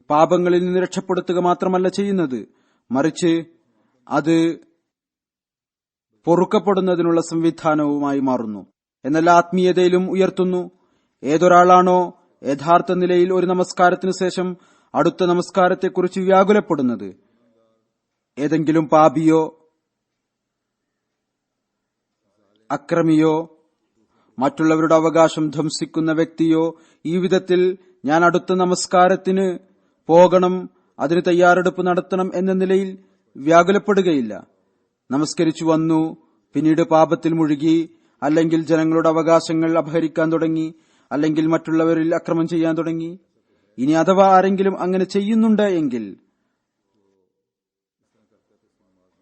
പാപങ്ങളിൽ നിന്ന് രക്ഷപ്പെടുത്തുക മാത്രമല്ല ചെയ്യുന്നത്, മറിച്ച് അത് പൊറുക്കപ്പെടുന്നതിനുള്ള സംവിധാനവുമായി മാറുന്നു. എന്നാൽ ആത്മീയതയിലും ഉയർത്തുന്നു. ഏതൊരാളാണോ യഥാർത്ഥ നിലയിൽ ഒരു നമസ്കാരത്തിനു ശേഷം അടുത്ത നമസ്കാരത്തെക്കുറിച്ച് വ്യാകുലപ്പെടുന്നത്, ഏതെങ്കിലും പാപിയോ അക്രമിയോ മറ്റുള്ളവരുടെ അവകാശം ധ്വംസിക്കുന്ന വ്യക്തിയോ ഈ വിധത്തിൽ ഞാൻ അടുത്ത നമസ്കാരത്തിന് പോകണം, അതിന് തയ്യാറെടുപ്പ് നടത്തണം എന്ന നിലയിൽ വ്യാകുലപ്പെടുകയില്ല. നമസ്കരിച്ചു വന്നു, പിന്നീട് പാപത്തിൽ മുഴുകി, അല്ലെങ്കിൽ ജനങ്ങളുടെ അവകാശങ്ങൾ അപഹരിക്കാൻ തുടങ്ങി, അല്ലെങ്കിൽ മറ്റുള്ളവരിൽ അക്രമം ചെയ്യാൻ തുടങ്ങി. ഇനി അഥവാ ആരെങ്കിലും അങ്ങനെ ചെയ്യുന്നുണ്ട് എങ്കിൽ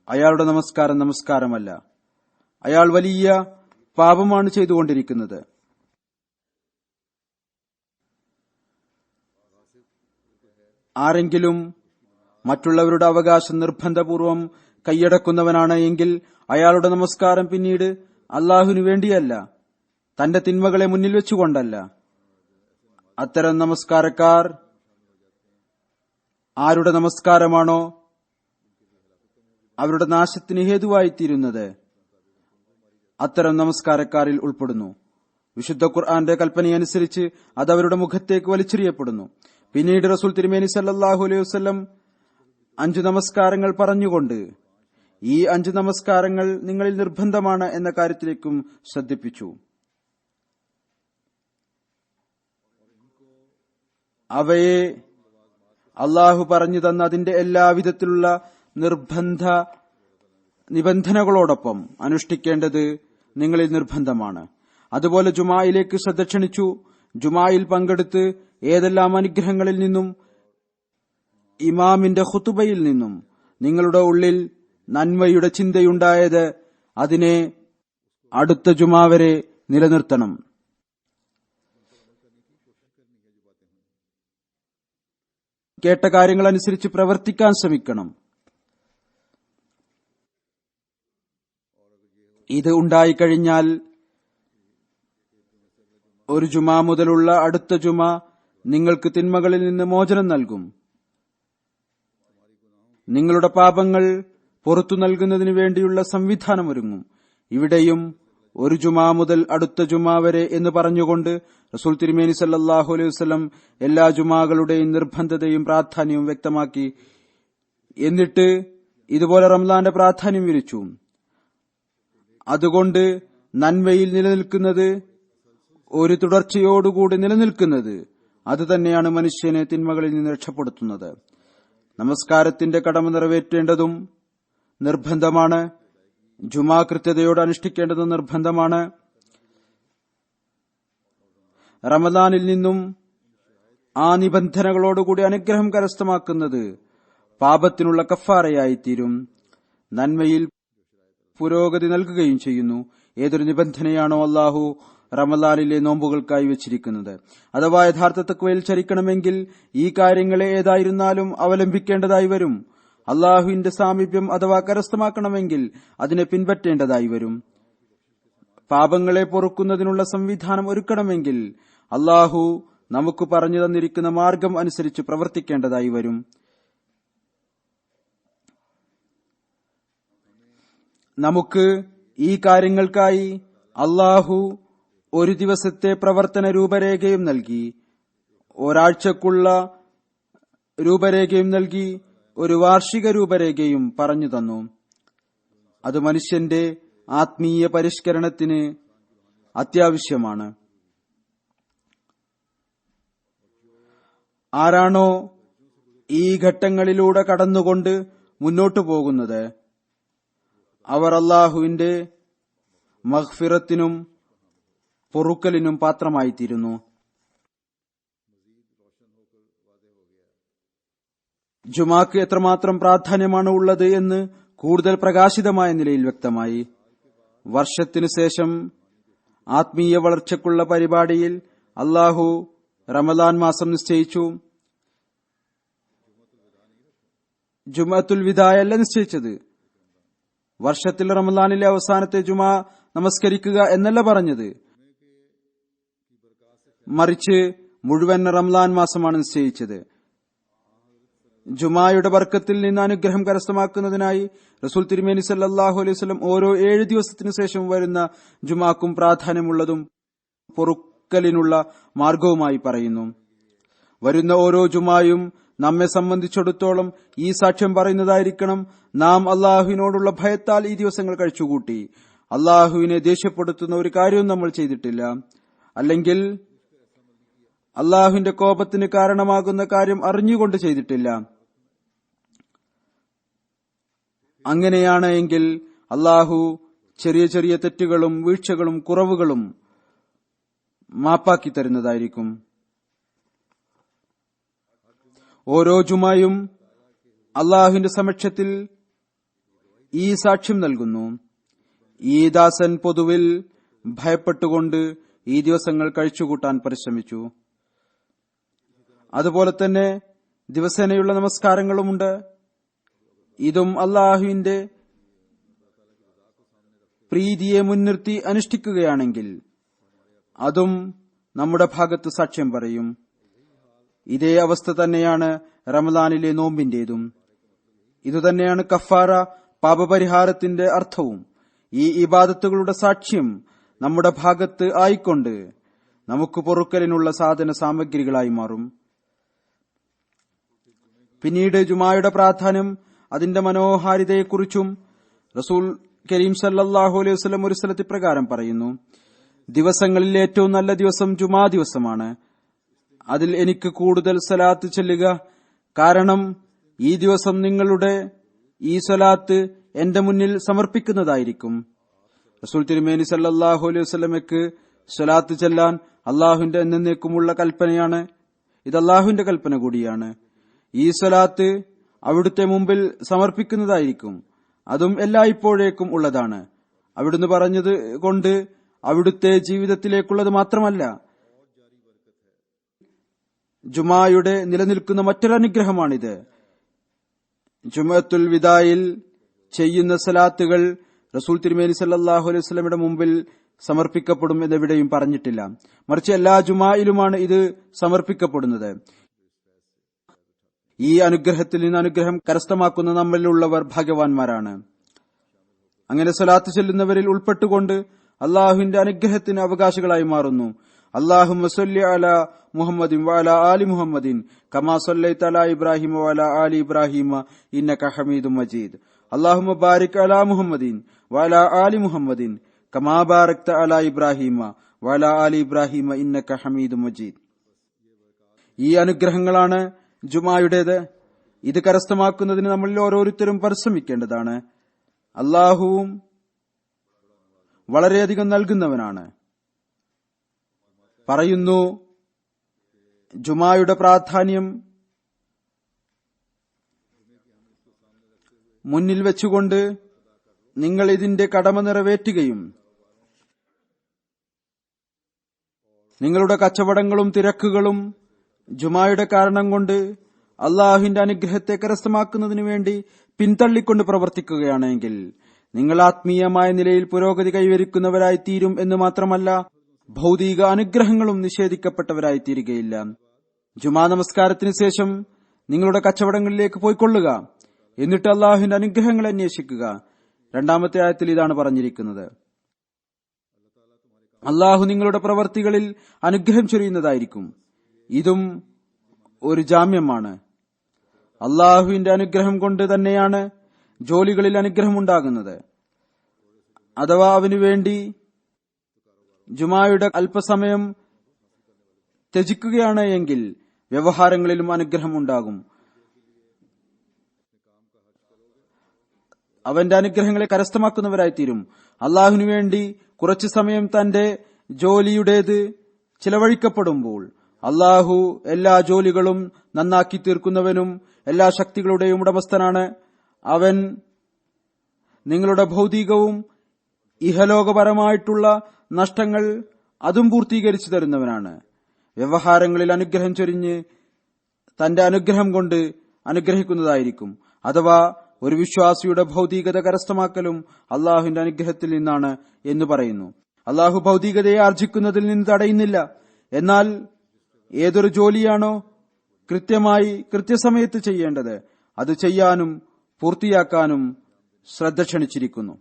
അയാളുടെ നമസ്കാരമല്ല, അയാൾ വലിയ പാപമാണ് ചെയ്തുകൊണ്ടിരിക്കുന്നത്. ആരെങ്കിലും മറ്റുള്ളവരുടെ അവകാശം നിർബന്ധപൂർവം കൈയടക്കുന്നവനാണ് എങ്കിൽ അയാളുടെ നമസ്കാരം പിന്നീട് അള്ളാഹുവിനു വേണ്ടിയല്ല, തന്റെ തിന്മകളെ മുന്നിൽ വെച്ചുകൊണ്ടല്ല. അത്തരം നമസ്കാരക്കാർ ആരുടെ നമസ്കാരമാണോ അവരുടെ നാശത്തിന് ഹേതുവായിത്തീരുന്നത് അത്തരം നമസ്കാരക്കാരിൽ ഉൾപ്പെടുന്നു. വിശുദ്ധ ഖുർആന്റെ കൽപ്പനയനുസരിച്ച് അത് അവരുടെ മുഖത്തേക്ക് വലിച്ചെറിയപ്പെടുന്നു. പിന്നീട് റസൂൽ തിരുമേനി സല്ലല്ലാഹു അലൈഹി വസല്ലം 5 നമസ്കാരങ്ങൾ പറഞ്ഞുകൊണ്ട് ഈ 5 നമസ്കാരങ്ങൾ നിങ്ങളിൽ നിർബന്ധമാണ് എന്ന കാര്യത്തിലേക്കും ശ്രദ്ധിപ്പിച്ചു. അവയെ അള്ളാഹു പറഞ്ഞു തന്ന അതിന്റെ എല്ലാവിധത്തിലുള്ള നിർബന്ധ നിബന്ധനകളോടൊപ്പം അനുഷ്ഠിക്കേണ്ടത് നിങ്ങളിൽ നിർബന്ധമാണ്. അതുപോലെ ജുമായിലേക്ക് ശ്രദ്ധ ക്ഷണിച്ചു. ജുമായിൽ പങ്കെടുത്ത് ഏതെല്ലാം അനുഗ്രഹങ്ങളിൽ നിന്നും ഇമാമിന്റെ ഖുതുബയിൽ നിന്നും നിങ്ങളുടെ ഉള്ളിൽ നന്മയുടെ ചിന്തയുണ്ടായത് അതിനെ അടുത്ത ജുമാ വരെ നിലനിർത്തണം. കേട്ട കാര്യങ്ങളനുസരിച്ച് പ്രവർത്തിക്കാൻ ശ്രമിക്കണം. ഇത് ഉണ്ടായിക്കഴിഞ്ഞാൽ ഒരു ജുമാ മുതലുള്ള അടുത്ത ജുമാ നിങ്ങൾക്ക് തിന്മകളിൽ നിന്ന് മോചനം നൽകും. നിങ്ങളുടെ പാപങ്ങൾ പുറത്തു നൽകുന്നതിനു വേണ്ടിയുള്ള സംവിധാനമൊരുങ്ങും. ഇവിടെയും ഒരു ജുമാ മുതൽ അടുത്ത ജുമാ വരെ എന്ന് പറഞ്ഞുകൊണ്ട് റസൂൽ തിരുമേനി സല്ലല്ലാഹു അലൈഹി വസല്ലം എല്ലാ ജുമാകളുടെയും നിർബന്ധതയും പ്രാധാന്യവും വ്യക്തമാക്കി. എന്നിട്ട് ഇതുപോലെ റംസാന്റെ പ്രാധാന്യം വിവരിച്ചു. അതുകൊണ്ട് നന്മയിൽ നിലനിൽക്കുന്നത്, ഒരു തുടർച്ചയോടുകൂടി നിലനിൽക്കുന്നത്, അതുതന്നെയാണ് മനുഷ്യനെ തിന്മകളിൽ നിന്ന് രക്ഷപ്പെടുത്തുന്നത്. നമസ്കാരത്തിന്റെ കടമ നിറവേറ്റേണ്ടതും നിർബന്ധമാണ്. ജുമാ കൃത്യതയോട് അനുഷ്ഠിക്കേണ്ടതും നിർബന്ധമാണ്. റമദാനിൽ നിന്നും ആ നിബന്ധനകളോടുകൂടി അനുഗ്രഹം കരസ്ഥമാക്കുന്നത് പാപത്തിനുള്ള കഫാറയായിത്തീരും. നന്മയിൽ പുരോഗതി നൽകുകയും ചെയ്യുന്നു. ഏതൊരു നിബന്ധനയാണോ അള്ളാഹു റമദാനിലെ നോമ്പുകൾക്കായി വെച്ചിരിക്കുന്നത്, അഥവാ യഥാർത്ഥ തഖ്വയിൽ ചരിക്കണമെങ്കിൽ ഈ കാര്യങ്ങളെ ഏതായിരുന്നാലും അവലംബിക്കേണ്ടതായി വരും. അള്ളാഹുവിന്റെ സാമീപ്യം അഥവാ കരസ്ഥമാക്കണമെങ്കിൽ അതിനെ പിൻപറ്റേണ്ടതായി വരും. പാപങ്ങളെ പൊറുക്കുന്നതിനുള്ള സംവിധാനം ഒരുക്കണമെങ്കിൽ അള്ളാഹു നമുക്ക് പറഞ്ഞു തന്നിരിക്കുന്ന മാർഗം അനുസരിച്ച് പ്രവർത്തിക്കേണ്ടതായി വരും. നമുക്ക് ഈ കാര്യങ്ങൾക്കായി അള്ളാഹു ഒരു ദിവസത്തെ പ്രവർത്തന രൂപരേഖയും നൽകി, ഒരാഴ്ചക്കുള്ള രൂപരേഖയും നൽകി, ഒരു വാർഷിക രൂപരേഖയും പറഞ്ഞു തന്നു. അത് മനുഷ്യന്റെ ആത്മീയ പരിഷ്കരണത്തിന് അത്യാവശ്യമാണ്. ആരാണോ ഈ ഘട്ടങ്ങളിലൂടെ കടന്നുകൊണ്ട് മുന്നോട്ടു പോകുന്നത് അവർ അള്ളാഹുവിന്റെ മഗ്ഫിറത്തിനും പൊറുക്കലിനും പാത്രമായിത്തീരുന്നു. ജുമാക്ക് എത്രമാത്രം പ്രാധാന്യമാണ് ഉള്ളത് എന്ന് കൂടുതൽ പ്രകാശിതമായ നിലയിൽ വ്യക്തമായി. വർഷത്തിനു ശേഷം ആത്മീയ വളർച്ചയ്ക്കുള്ള പരിപാടിയിൽ അള്ളാഹു റമദാൻ മാസം നിശ്ചയിച്ചു. ജുമഅത്തുൽ വിദായല്ല നിശ്ചയിച്ചത്. വർഷത്തിൽ റമദാനിലെ അവസാനത്തെ ജുമാ നമസ്കരിക്കുക എന്നല്ല പറഞ്ഞത്, മറിച്ച് മുഴുവൻ റമദാൻ മാസമാണ് നിശ്ചയിച്ചത്. ജുമായുടെ ബർക്കത്തിൽ നിന്ന് അനുഗ്രഹം കരസ്ഥമാക്കുന്നതിനായി റസൂൽ തിരുമേനി സല്ലല്ലാഹു അലൈഹി വസല്ലം ഓരോ 7 ദിവസത്തിനു ശേഷം വരുന്ന ജുമാക്കും പ്രാധാന്യമുള്ളതും പൊറുക്കലിനുള്ള മാർഗവുമായി പറയുന്നു. വരുന്ന ഓരോ ജുമായും നമ്മെ സംബന്ധിച്ചിടത്തോളം ഈ സാക്ഷ്യം പറയുന്നതായിരിക്കണം: നാം അള്ളാഹുവിനോടുള്ള ഭയത്താൽ ഈ ദിവസങ്ങൾ കഴിച്ചുകൂട്ടി. അള്ളാഹുവിനെ ദേഷ്യപ്പെടുത്തുന്ന ഒരു കാര്യവും നമ്മൾ ചെയ്തിട്ടില്ല, അല്ലെങ്കിൽ അള്ളാഹുവിന്റെ കോപത്തിന് കാരണമാകുന്ന കാര്യം അറിഞ്ഞുകൊണ്ട് ചെയ്തിട്ടില്ല. അങ്ങനെയാണ് എങ്കിൽ അള്ളാഹു ചെറിയ ചെറിയ തെറ്റുകളും വീഴ്ചകളും കുറവുകളും മാപ്പാക്കി തരുന്നതായിരിക്കും. ഓരോ ജുമായും അള്ളാഹുവിന്റെ സമക്ഷത്തിൽ ഈ സാക്ഷ്യം നൽകുന്നു: ഈ ദാസൻ പൊതുവിൽ ഭയപ്പെട്ടുകൊണ്ട് ഈ ദിവസങ്ങൾ കഴിച്ചുകൂട്ടാൻ പരിശ്രമിച്ചു. അതുപോലെ തന്നെ ദിവസേനയുള്ള നമസ്കാരങ്ങളുമുണ്ട്. ഇതും അള്ളാഹുവിന്റെ പ്രീതിയെ മുൻനിർത്തി അനുഷ്ഠിക്കുകയാണെങ്കിൽ അതും നമ്മുടെ ഭാഗത്ത് സാക്ഷ്യം പറയും. ഇതേ അവസ്ഥ തന്നെയാണ് റമദാനിലെ നോമ്പിന്റേതും. ഇതുതന്നെയാണ് കഫാറ, പാപപരിഹാരത്തിന്റെ അർത്ഥവും ഈ ഇബാദത്തുകളുടെ സാക്ഷ്യം നമ്മുടെ ഭാഗത്ത് ആയിക്കൊണ്ട് നമുക്ക് പൊറുക്കലിനുള്ള സാധന സാമഗ്രികളായി മാറും. പിന്നീട് ജുമായുടെ പ്രാധാന്യം, അതിന്റെ മനോഹാരിതയെക്കുറിച്ചും റസൂൽ കരീം സല്ലല്ലാഹു അലൈഹി വസല്ലം ഒരു സ്ഥലത്ത് പ്രകാരം പറയുന്നു: ദിവസങ്ങളിൽ ഏറ്റവും നല്ല ദിവസം ജുമാ ദിവസമാണ്. അതിൽ എനിക്ക് കൂടുതൽ സ്വലാത്ത് ചൊല്ലുക, കാരണം ഈ ദിവസം നിങ്ങളുടെ ഈ സ്വലാത്ത് എന്റെ മുന്നിൽ സമർപ്പിക്കുന്നതായിരിക്കും. റസൂൽ തിരുമേനി സല്ലല്ലാഹു അലൈഹി വസല്ലമയ്ക്ക് സ്വലാത്ത് ചെല്ലാൻ അള്ളാഹുവിന്റെ എന്നേക്കുമുള്ള കൽപ്പനയാണ്. ഇത് അള്ളാഹുവിന്റെ കൽപ്പന കൂടിയാണ്. ഈ സ്വലാത്ത് അവിടുത്തെ മുമ്പിൽ സമർപ്പിക്കുന്നതായിരിക്കും. അതും എല്ലായ്പ്പോഴേക്കും ഉള്ളതാണ്. അവിടുന്ന് പറഞ്ഞത് കൊണ്ട് അവിടുത്തെ ജീവിതത്തിലേക്കുള്ളത് മാത്രമല്ല, ജുമായുടെ നിലനിൽക്കുന്ന മറ്റൊരനുഗ്രഹമാണിത്. ജുമഅത്തുൽ വിദായിൽ ചെയ്യുന്ന സലാത്തുകൾ റസൂൽ തിരുമേനി സല്ലല്ലാഹു അലൈഹി വസല്ലമയുടെ മുമ്പിൽ സമർപ്പിക്കപ്പെടും എന്നെവിടെയും പറഞ്ഞിട്ടില്ല. മറിച്ച് എല്ലാ ജുമായിലുമാണ് ഇത് സമർപ്പിക്കപ്പെടുന്നത്. ഈ അനുഗ്രഹത്തിൽ നിന്ന് അനുഗ്രഹം കരസ്ഥമാക്കുന്ന നമ്മളിലുള്ളവർ ഭാഗ്യവാന്മാരാണ്. അങ്ങനെ സ്വലാത്ത് ചൊല്ലുന്നവരിൽ ഉൾപ്പെട്ടുകൊണ്ട് അള്ളാഹുവിന്റെ അനുഗ്രഹത്തിന് അവകാശികളായി മാറുന്നു. അല്ലാഹുമ്മ സ്വല്ലി അലാ മുഹമ്മദിൻ വഅലാ ആലി മുഹമ്മദിൻ കമാ സ്വല്ലൈത അലാ ഇബ്രാഹിമ വഅലാ ആലി ഇബ്രാഹിമ ഇന്നക ഹമീദും മജീദ്. അല്ലാഹുമ്മ ബാരിക് അലാ മുഹമ്മദിൻ വഅലാ ആലി മുഹമ്മദിൻ കമാ ബാരക്ത അലാ ഇബ്രാഹിമ വഅലാ ആലി ഇബ്രാഹിമ ഇന്നക ഹമീദും മജീദ്. ഈ അനുഗ്രഹങ്ങളാണ് ജുമായുടേത്. ഇത് കരസ്ഥമാക്കുന്നതിന് നമ്മളിൽ ഓരോരുത്തരും പരിശ്രമിക്കേണ്ടതാണ്. അല്ലാഹുവും വളരെയധികം നൽകുന്നവനാണ്. പറയുന്നു, ജുമായുടെ പ്രാധാന്യം മുന്നിൽ വെച്ചുകൊണ്ട് നിങ്ങൾ ഇതിന്റെ കടമ നിറവേറ്റുകയും നിങ്ങളുടെ കച്ചവടങ്ങളും തിരക്കുകളും ജുമായുടെ കാരണം കൊണ്ട് അള്ളാഹുവിന്റെ അനുഗ്രഹത്തെ കരസ്ഥമാക്കുന്നതിനു വേണ്ടി പിന്തള്ളിക്കൊണ്ട് പ്രവർത്തിക്കുകയാണെങ്കിൽ നിങ്ങൾ ആത്മീയമായ നിലയിൽ പുരോഗതി കൈവരിക്കുന്നവരായി തീരും എന്ന് മാത്രമല്ല, ഭൗതിക അനുഗ്രഹങ്ങളും നിഷേധിക്കപ്പെട്ടവരായി തീരുകയില്ല. ജുമാ നമസ്കാരത്തിന് ശേഷം നിങ്ങളുടെ കച്ചവടങ്ങളിലേക്ക് പോയിക്കൊള്ളുക, എന്നിട്ട് അള്ളാഹുവിന്റെ അനുഗ്രഹങ്ങൾ അന്വേഷിക്കുക. രണ്ടാമത്തെ ആയത്തിൽ ഇതാണ് പറഞ്ഞിരിക്കുന്നത്. അള്ളാഹു നിങ്ങളുടെ പ്രവർത്തികളിൽ അനുഗ്രഹം ചൊരിയുന്നതായിരിക്കും. ഇതും ഒരു ജാമ്യമാണ്. അള്ളാഹുവിന്റെ അനുഗ്രഹം കൊണ്ട് തന്നെയാണ് ജോലികളിൽ അനുഗ്രഹം ഉണ്ടാകുന്നത്. അഥവാ അവനുവേണ്ടി ജുമായുടെ അല്പസമയം ത്യജിക്കുകയാണ് എങ്കിൽ വ്യവഹാരങ്ങളിലും അനുഗ്രഹം ഉണ്ടാകും. അവന്റെ അനുഗ്രഹങ്ങളെ കരസ്ഥമാക്കുന്നവരായിത്തീരും. അള്ളാഹുവിനു വേണ്ടി കുറച്ചു സമയം തന്റെ ജോലിയുടേത് ചിലവഴിക്കപ്പെടുമ്പോൾ അള്ളാഹു എല്ലാ ജോലികളും നന്നാക്കി തീർക്കുന്നവനും എല്ലാ ശക്തികളുടെയും ഉടമസ്ഥനാണ്. അവൻ നിങ്ങളുടെ ഭൗതികവും ഇഹലോകപരമായിട്ടുള്ള നഷ്ടങ്ങൾ അതും പൂർത്തീകരിച്ചു തരുന്നവനാണ്. വ്യവഹാരങ്ങളിൽ അനുഗ്രഹം ചൊരിഞ്ഞ് തന്റെ അനുഗ്രഹം കൊണ്ട് അനുഗ്രഹിക്കുന്നതായിരിക്കും. അഥവാ ഒരു വിശ്വാസിയുടെ ഭൗതികത കരസ്ഥമാക്കലും അള്ളാഹുവിന്റെ അനുഗ്രഹത്തിൽ നിന്നാണ് എന്ന് പറയുന്നു. അള്ളാഹു ഭൗതികതയെ ആർജിക്കുന്നതിൽ നിന്ന് തടയുന്നില്ല. എന്നാൽ ഏതൊരു ജോലിയാണോ കൃത്യമായി കൃത്യസമയത്ത് ചെയ്യേണ്ടത് അത് ചെയ്യാനും പൂർത്തിയാക്കാനും ശ്രദ്ധ ക്ഷണിച്ചിരിക്കുന്നു.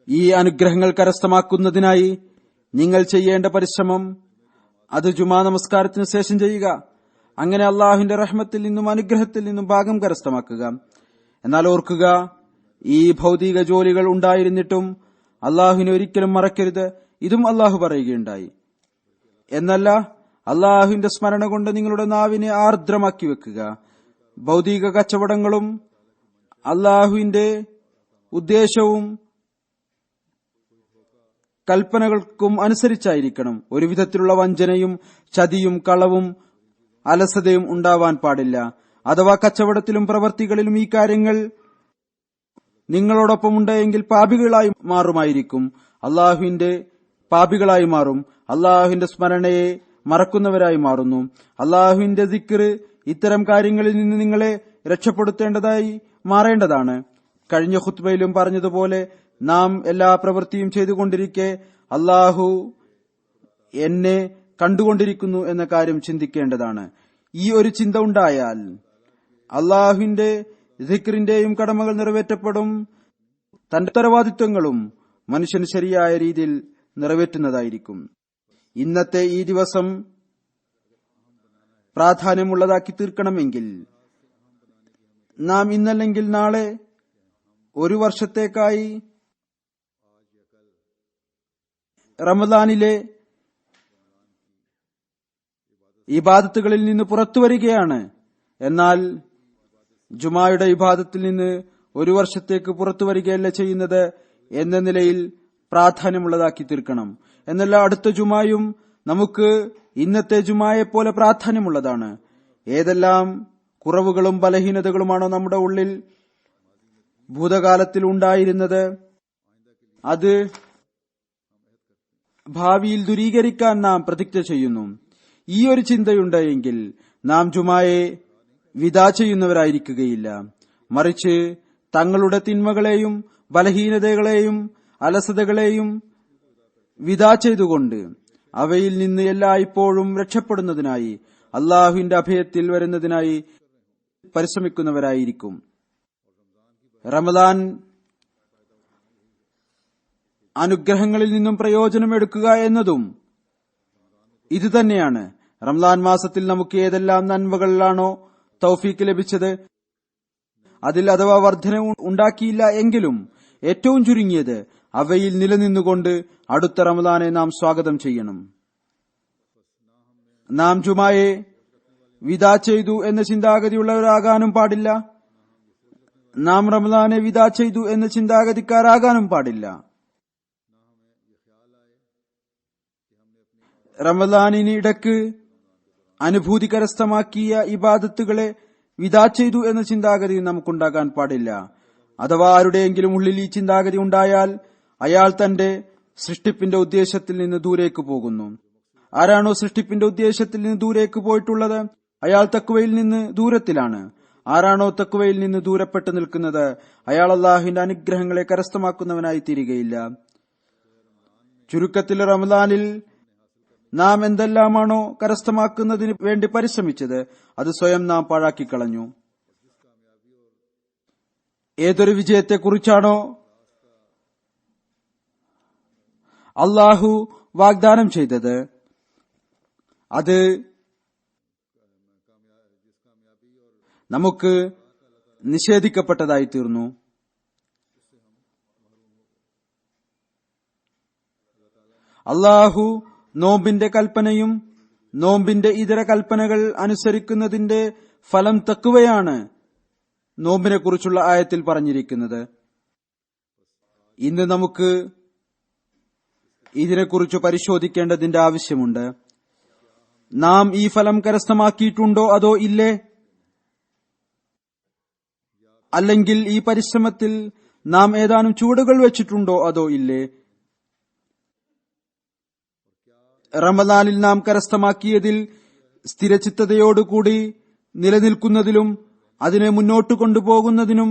ഈ അനുഗ്രഹങ്ങൾ കരസ്ഥമാക്കുന്നതിനായി നിങ്ങൾ ചെയ്യേണ്ട പരിശ്രമം അത് ജുമാ നമസ്കാരത്തിന് ശേഷം ചെയ്യുക. അങ്ങനെ അള്ളാഹുവിന്റെ റഹ്മത്തിൽ നിന്നും അനുഗ്രഹത്തിൽ നിന്നും ഭാഗം കരസ്ഥമാക്കുക. എന്നാൽ ഓർക്കുക, ഈ ഭൗതിക ജോലികൾ ഉണ്ടായിരുന്നിട്ടും അള്ളാഹുവിനെ ഒരിക്കലും മറക്കരുത്. ഇതും അള്ളാഹു പറയുകയുണ്ടായി. എന്നല്ല, അള്ളാഹുവിന്റെ സ്മരണ കൊണ്ട് നിങ്ങളുടെ നാവിനെ ആർദ്രമാക്കി വെക്കുക. ഭൗതിക കച്ചവടങ്ങളും അള്ളാഹുവിന്റെ ഉദ്ദേശവും കൽപ്പനകൾക്കും അനുസരിച്ചായിരിക്കണം. ഒരു വിധത്തിലുള്ള വഞ്ചനയും ചതിയും കളവും അലസതയും ഉണ്ടാവാൻ പാടില്ല. അഥവാ കച്ചവടത്തിലും പ്രവർത്തികളിലും ഈ കാര്യങ്ങൾ നിങ്ങളോടൊപ്പം ഉണ്ടെങ്കിൽ പാപികളായി മാറുമായിരിക്കും. അള്ളാഹുവിന്റെ പാപികളായി മാറും. അള്ളാഹുവിന്റെ സ്മരണയെ മറക്കുന്നവരായി മാറുന്നു. അള്ളാഹുവിന്റെ ദിക്ർ ഇത്തരം കാര്യങ്ങളിൽ നിന്ന് നിങ്ങളെ രക്ഷപ്പെടുത്തേണ്ടതായി മാറേണ്ടതാണ്. കഴിഞ്ഞ ഖുത്ബയിലും പറഞ്ഞതുപോലെ നാം എല്ലാ പ്രവൃത്തിയും ചെയ്തുകൊണ്ടിരിക്കെ അള്ളാഹു എന്നെ കണ്ടുകൊണ്ടിരിക്കുന്നു എന്ന കാര്യം ചിന്തിക്കേണ്ടതാണ്. ഈ ഒരു ചിന്ത ഉണ്ടായാൽ അള്ളാഹുവിന്റെ ദിക്റിന്റെയും കടമകൾ നിറവേറ്റപ്പെടും. തന്റെ ഉത്തരവാദിത്വങ്ങളും മനുഷ്യൻ ശരിയായ രീതിയിൽ നിറവേറ്റുന്നതായിരിക്കും. ഇന്നത്തെ ഈ ദിവസം പ്രാധാന്യമുള്ളതാക്കി തീർക്കണമെങ്കിൽ നാം ഇന്നല്ലെങ്കിൽ നാളെ ഒരു വർഷത്തേക്കായി റമദാനിലെ ഇബാദത്തുകളിൽ നിന്ന് പുറത്തുവരികയാണ്. എന്നാൽ ജുമായുടെ ഇബാദത്തിൽ നിന്ന് ഒരു വർഷത്തേക്ക് പുറത്തു വരികയല്ല ചെയ്യുന്നത് എന്ന നിലയിൽ പ്രാധാന്യമുള്ളതാക്കി തീർക്കണം. എന്നല്ല അടുത്ത ജുമായും നമുക്ക് ഇന്നത്തെ ജുമായെപ്പോലെ പ്രാധാന്യമുള്ളതാണ്. ഏതെല്ലാം കുറവുകളും ബലഹീനതകളുമാണോ നമ്മുടെ ഉള്ളിൽ ഭൂതകാലത്തിൽ ഉണ്ടായിരുന്നത്, അത് ഭാവിയിൽ ദൂരീകരിക്കാൻ നാം പ്രതിജ്ഞ ചെയ്യുന്നു. ഈ ഒരു ചിന്തയുണ്ട് എങ്കിൽ നാം ജുമായെ വിദാ ചെയ്യുന്നവരായിരിക്കുകയില്ല. മറിച്ച് തങ്ങളുടെ തിന്മകളെയും ബലഹീനതകളെയും അലസതകളെയും വിദാ ചെയ്തുകൊണ്ട് അവയിൽ നിന്ന് എല്ലായ്പ്പോഴും രക്ഷപ്പെടുന്നതിനായി അള്ളാഹുവിന്റെ അഭയത്തിൽ വരുന്നതിനായി പരിശ്രമിക്കുന്നവരായിരിക്കും. റമദാൻ അനുഗ്രഹങ്ങളിൽ നിന്നും പ്രയോജനമെടുക്കുക എന്നതും ഇതുതന്നെയാണ്. റമദാൻ മാസത്തിൽ നമുക്ക് ഏതെല്ലാം നന്മകളിലാണോ തൗഫീക്ക് ലഭിച്ചത്, അതിൽ അഥവാ വർധന ഉണ്ടാക്കിയില്ല എങ്കിലും ഏറ്റവും ചുരുങ്ങിയത് അവയിൽ നിലനിന്നുകൊണ്ട് അടുത്ത റമദാനെ നാം സ്വാഗതം ചെയ്യണം. നാം ജുമായെ വിദാ ചെയ്തു എന്ന ചിന്താഗതിയുള്ളവരാകാനും പാടില്ല. നാം റമദാനെ വിദാ ചെയ്തു എന്ന ചിന്താഗതിക്കാരാകാനും പാടില്ല. റമദാനിന് ഇടക്ക് അനുഭൂതി കരസ്ഥമാക്കിയ ഇബാദത്തുകളെ വിദാ ചെയ്തു എന്ന ചിന്താഗതി നമുക്കുണ്ടാകാൻ പാടില്ല. അഥവാ ആരുടെയെങ്കിലും ഉള്ളിൽ ഈ ചിന്താഗതി ഉണ്ടായാൽ അയാൾ തന്റെ സൃഷ്ടിപ്പിന്റെ ഉദ്ദേശത്തിൽ നിന്ന് ദൂരേക്ക് പോകുന്നു. ആരാണോ സൃഷ്ടിപ്പിന്റെ ഉദ്ദേശത്തിൽ നിന്ന് ദൂരേക്ക് പോയിട്ടുള്ളത്, അയാൾ തഖ്വയിൽ നിന്ന് ദൂരത്തിലാണ്. ആരാണോ തഖ്വയിൽ നിന്ന് ദൂരപ്പെട്ടു നിൽക്കുന്നത്, അയാൾ അല്ലാഹുവിന്റെ അനുഗ്രഹങ്ങളെ കരസ്ഥമാക്കുന്നവനായി തീരുകയില്ല. ചുരുക്കത്തിൽ റമദാനിൽ നാം എന്തെല്ലാമാണോ കരസ്ഥമാക്കുന്നതിന് വേണ്ടി പരിശ്രമിച്ചത്, അത് സ്വയം നാം പാഴാക്കിക്കളഞ്ഞു. ഏതൊരു വിജയത്തെക്കുറിച്ചാണോ അള്ളാഹു വാഗ്ദാനം ചെയ്തത്, അത് നമുക്ക് നിഷേധിക്കപ്പെട്ടതായി തീർന്നു. അള്ളാഹു നോമ്പിന്റെ കൽപ്പനയും നോമ്പിന്റെ ഇതര കൽപ്പനകൾ അനുസരിക്കുന്നതിന്റെ ഫലം തഖ്വയാണ് നോമ്പിനെ കുറിച്ചുള്ള ആയത്തിൽ പറഞ്ഞിരിക്കുന്നത്. ഇന്ന് നമുക്ക് ഇതിനെക്കുറിച്ച് പരിശോധിക്കേണ്ടതിന്റെ ആവശ്യമുണ്ട്. നാം ഈ ഫലം കരസ്ഥമാക്കിയിട്ടുണ്ടോ അതോ ഇല്ലേ? അല്ലെങ്കിൽ ഈ പരിശ്രമത്തിൽ നാം ഏതാനും ചുവടുകൾ വെച്ചിട്ടുണ്ടോ അതോ ഇല്ലേ? റമദാനിൽ നാം കരസ്ഥമാക്കിയതിൽ സ്ഥിരചിത്തതയോടുകൂടി നിലനിൽക്കുന്നതിലും അതിനെ മുന്നോട്ട് കൊണ്ടുപോകുന്നതിനും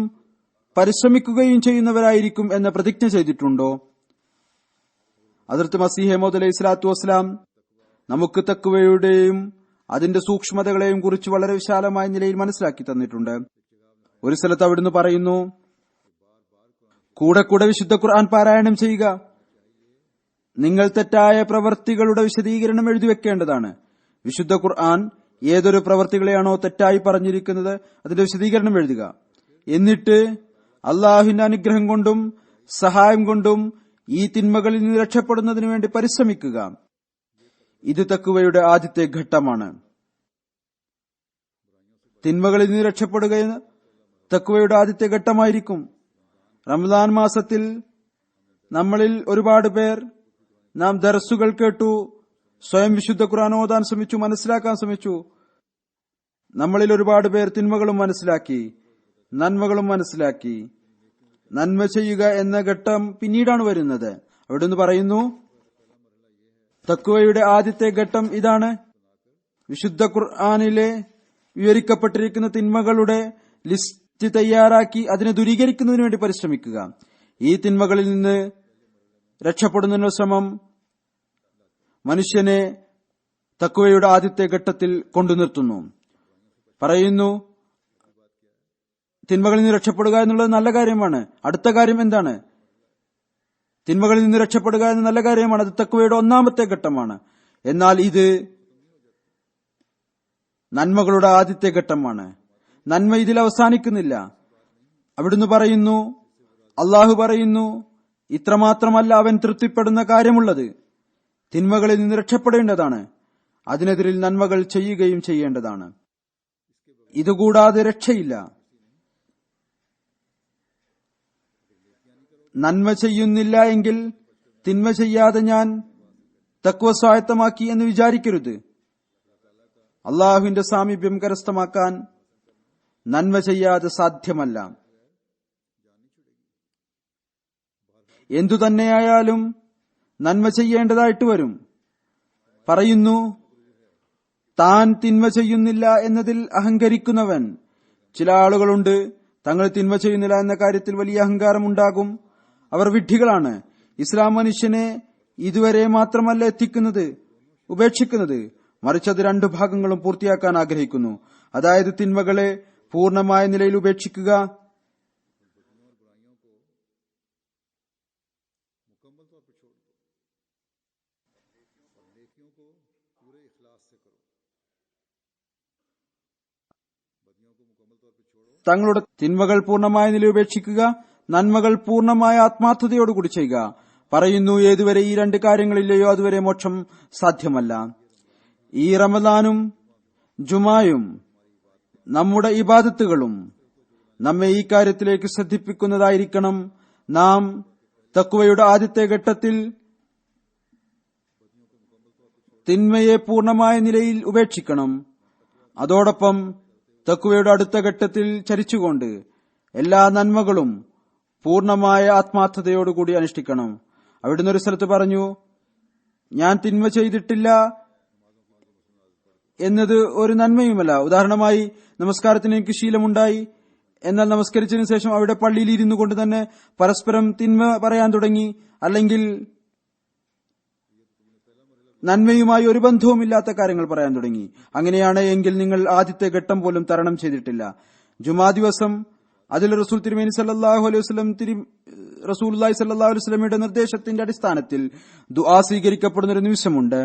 പരിശ്രമിക്കുകയും ചെയ്യുന്നവരായിരിക്കും എന്ന പ്രതിജ്ഞ ചെയ്തിട്ടുണ്ടോ? ഹദ്റത്ത് മസീഹ് മൗഊദ് അലൈഹി സ്വലാത്തു വസ്സലാം നമുക്ക് തഖ്വയുടെയും അതിന്റെ സൂക്ഷ്മതകളെയും കുറിച്ച് വളരെ വിശാലമായ നിലയിൽ മനസ്സിലാക്കി തന്നിട്ടുണ്ട്. ഒരു സ്ഥലത്ത് അവിടുന്ന് പറയുന്നു, കൂടെ കൂടെ വിശുദ്ധ ഖുർആൻ പാരായണം ചെയ്യുക. നിങ്ങൾ തെറ്റായ പ്രവർത്തികളുടെ വിശദീകരണം എഴുതി വെക്കേണ്ടതാണ്. വിശുദ്ധ ഖുർആൻ ഏതൊരു പ്രവർത്തികളെയാണോ തെറ്റായി പറഞ്ഞിരിക്കുന്നത് അതിന്റെ വിശദീകരണം എഴുതുക. എന്നിട്ട് അള്ളാഹുവിന്റെ അനുഗ്രഹം കൊണ്ടും സഹായം കൊണ്ടും ഈ തിന്മകളിൽ നിന്ന് രക്ഷപ്പെടുന്നതിനു വേണ്ടി പരിശ്രമിക്കുക. ഇത് തഖ്വയുടെ ആദ്യത്തെ ഘട്ടമാണ്. തിന്മകളിൽ നിന്ന് രക്ഷപ്പെടുക തഖ്വയുടെ ആദ്യത്തെ ഘട്ടമായിരിക്കും. റമദാൻ മാസത്തിൽ നമ്മളിൽ ഒരുപാട് പേർ നാം ദർസുകൾ കേട്ടു, സ്വയം വിശുദ്ധ ഖുർആൻ ഓതാൻ ശ്രമിച്ചു, മനസ്സിലാക്കാൻ ശ്രമിച്ചു. നമ്മളിൽ ഒരുപാട് പേർ തിന്മകളും മനസ്സിലാക്കി, നന്മകളും മനസ്സിലാക്കി. നന്മ ചെയ്യുക എന്ന ഘട്ടം പിന്നീടാണ് വരുന്നത്. അവിടുന്ന് പറയുന്നു, തഖ്വയുടെ ആദ്യത്തെ ഘട്ടം ഇതാണ്. വിശുദ്ധ ഖുർആനിലെ വിവരിക്കപ്പെട്ടിരിക്കുന്ന തിന്മകളുടെ ലിസ്റ്റ് തയ്യാറാക്കി അതിനെ ദൂരീകരിക്കുന്നതിന് വേണ്ടി പരിശ്രമിക്കുക. ഈ തിന്മകളിൽ നിന്ന് രക്ഷപ്പെടുന്നതിനുള്ള ശ്രമം മനുഷ്യനെ തഖ്വയുടെ ആദ്യത്തെ ഘട്ടത്തിൽ കൊണ്ടു നിർത്തുന്നു. പറയുന്നു, തിന്മകളിൽ നിന്ന് രക്ഷപ്പെടുക എന്നുള്ളത് നല്ല കാര്യമാണ്. അടുത്ത കാര്യം എന്താണ്? തിന്മകളിൽ നിന്ന് രക്ഷപ്പെടുക എന്ന നല്ല കാര്യമാണ്. അത് തഖ്വയുടെ ഒന്നാമത്തെ ഘട്ടമാണ്. എന്നാൽ ഇത് നന്മകളുടെ ആദ്യത്തെ ഘട്ടമാണ്. നന്മ ഇതിൽ അവസാനിക്കുന്നില്ല. അവിടുന്ന് പറയുന്നു, അള്ളാഹു പറയുന്നു, ഇത്രമാത്രമല്ല അവൻ തൃപ്തിപ്പെടുന്ന കാര്യമുള്ളത്. തിന്മകളിൽ നിന്ന് രക്ഷപ്പെടേണ്ടതാണ്. അതിനെതിരിൽ നന്മകൾ ചെയ്യുകയും ചെയ്യേണ്ടതാണ്. ഇതുകൂടാതെ രക്ഷയില്ല. നന്മ ചെയ്യുന്നില്ല എങ്കിൽ തിന്മ ചെയ്യാതെ ഞാൻ തഖ്വ സ്വായത്തമാക്കി എന്ന് വിചാരിക്കരുത്. അള്ളാഹുവിന്റെ സാമീപ്യം കരസ്ഥമാക്കാൻ നന്മ ചെയ്യാതെ സാധ്യമല്ല. എന്തുതന്നെയായാലും നന്മ ചെയ്യേണ്ടതായിട്ട് വരും. പറയുന്നു, താൻ തിന്മ ചെയ്യുന്നില്ല എന്നതിൽ അഹങ്കരിക്കുന്നവൻ. ചില ആളുകളുണ്ട്, തങ്ങൾ തിന്മ ചെയ്യുന്നില്ല എന്ന കാര്യത്തിൽ വലിയ അഹങ്കാരമുണ്ടാകും. അവർ വിഡ്ഢികളാണ്. ഇസ്ലാം മനുഷ്യനെ ഇതുവരെ മാത്രമല്ല എത്തിക്കുന്നത്, ഉപേക്ഷിക്കുന്നത്, മറിച്ച് അത് രണ്ടു ഭാഗങ്ങളും പൂർത്തിയാക്കാൻ ആഗ്രഹിക്കുന്നു. അതായത് തിന്മകളെ പൂർണ്ണമായ നിലയിൽ ഉപേക്ഷിക്കുക, തങ്ങളുടെ തിന്മകൾ പൂർണ്ണമായ നിലയിൽ ഉപേക്ഷിക്കുക, നന്മകൾ പൂർണ്ണമായ ആത്മാർത്ഥതയോടുകൂടി ചെയ്യുക. പറയുന്നു, ഏതുവരെ ഈ രണ്ട് കാര്യങ്ങളില്ലയോ അതുവരെ മോക്ഷം സാധ്യമല്ല. ഈ റമദാനും ജുമായും നമ്മുടെ ഇബാദത്തുകളും നമ്മെ ഈ കാര്യത്തിലേക്ക് ശ്രദ്ധിപ്പിക്കുന്നതായിരിക്കണം. നാം തഖ്വയുടെ ആദ്യത്തെ ഘട്ടത്തിൽ തിന്മയെ പൂർണ്ണമായ നിലയിൽ ഉപേക്ഷിക്കണം. അതോടൊപ്പം തഖ്വയുടെ അടുത്ത ഘട്ടത്തിൽ ചരിച്ചുകൊണ്ട് എല്ലാ നന്മകളും പൂർണ്ണമായ ആത്മാർത്ഥതയോടുകൂടി അനുഷ്ഠിക്കണം. അവിടുന്ന് ഒരു സ്ഥലത്ത് പറഞ്ഞു, ഞാൻ തിന്മ ചെയ്തിട്ടില്ല എന്നത് ഒരു നന്മയുമല്ല. ഉദാഹരണമായി, നമസ്കാരത്തിന് എനിക്ക് ശീലമുണ്ടായി, എന്നാൽ നമസ്കരിച്ചതിനു ശേഷം അവിടെ പള്ളിയിൽ ഇരുന്നു കൊണ്ട് തന്നെ പരസ്പരം തിന്മ പറയാൻ തുടങ്ങി, അല്ലെങ്കിൽ നന്മയുമായി ഒരു ബന്ധവുമില്ലാത്ത കാര്യങ്ങൾ പറയാൻ തുടങ്ങി. അങ്ങനെയാണ് എങ്കിൽ നിങ്ങൾ ആദ്യത്തെ ഘട്ടം പോലും തരണം ചെയ്തിട്ടില്ല. ജുമാ ദിവസം അതിൽ റസൂൽ തിരുമേനി സല്ലല്ലാഹു അലൈഹി വസല്ലം റസൂലുള്ളാഹി സ്വല്ലല്ലാഹു അലൈഹി വസല്ലമയുടെ നിർദ്ദേശത്തിന്റെ അടിസ്ഥാനത്തിൽ ദുആ സ്വീകരിക്കപ്പെടുന്ന ഒരു നിമിഷമുണ്ട്.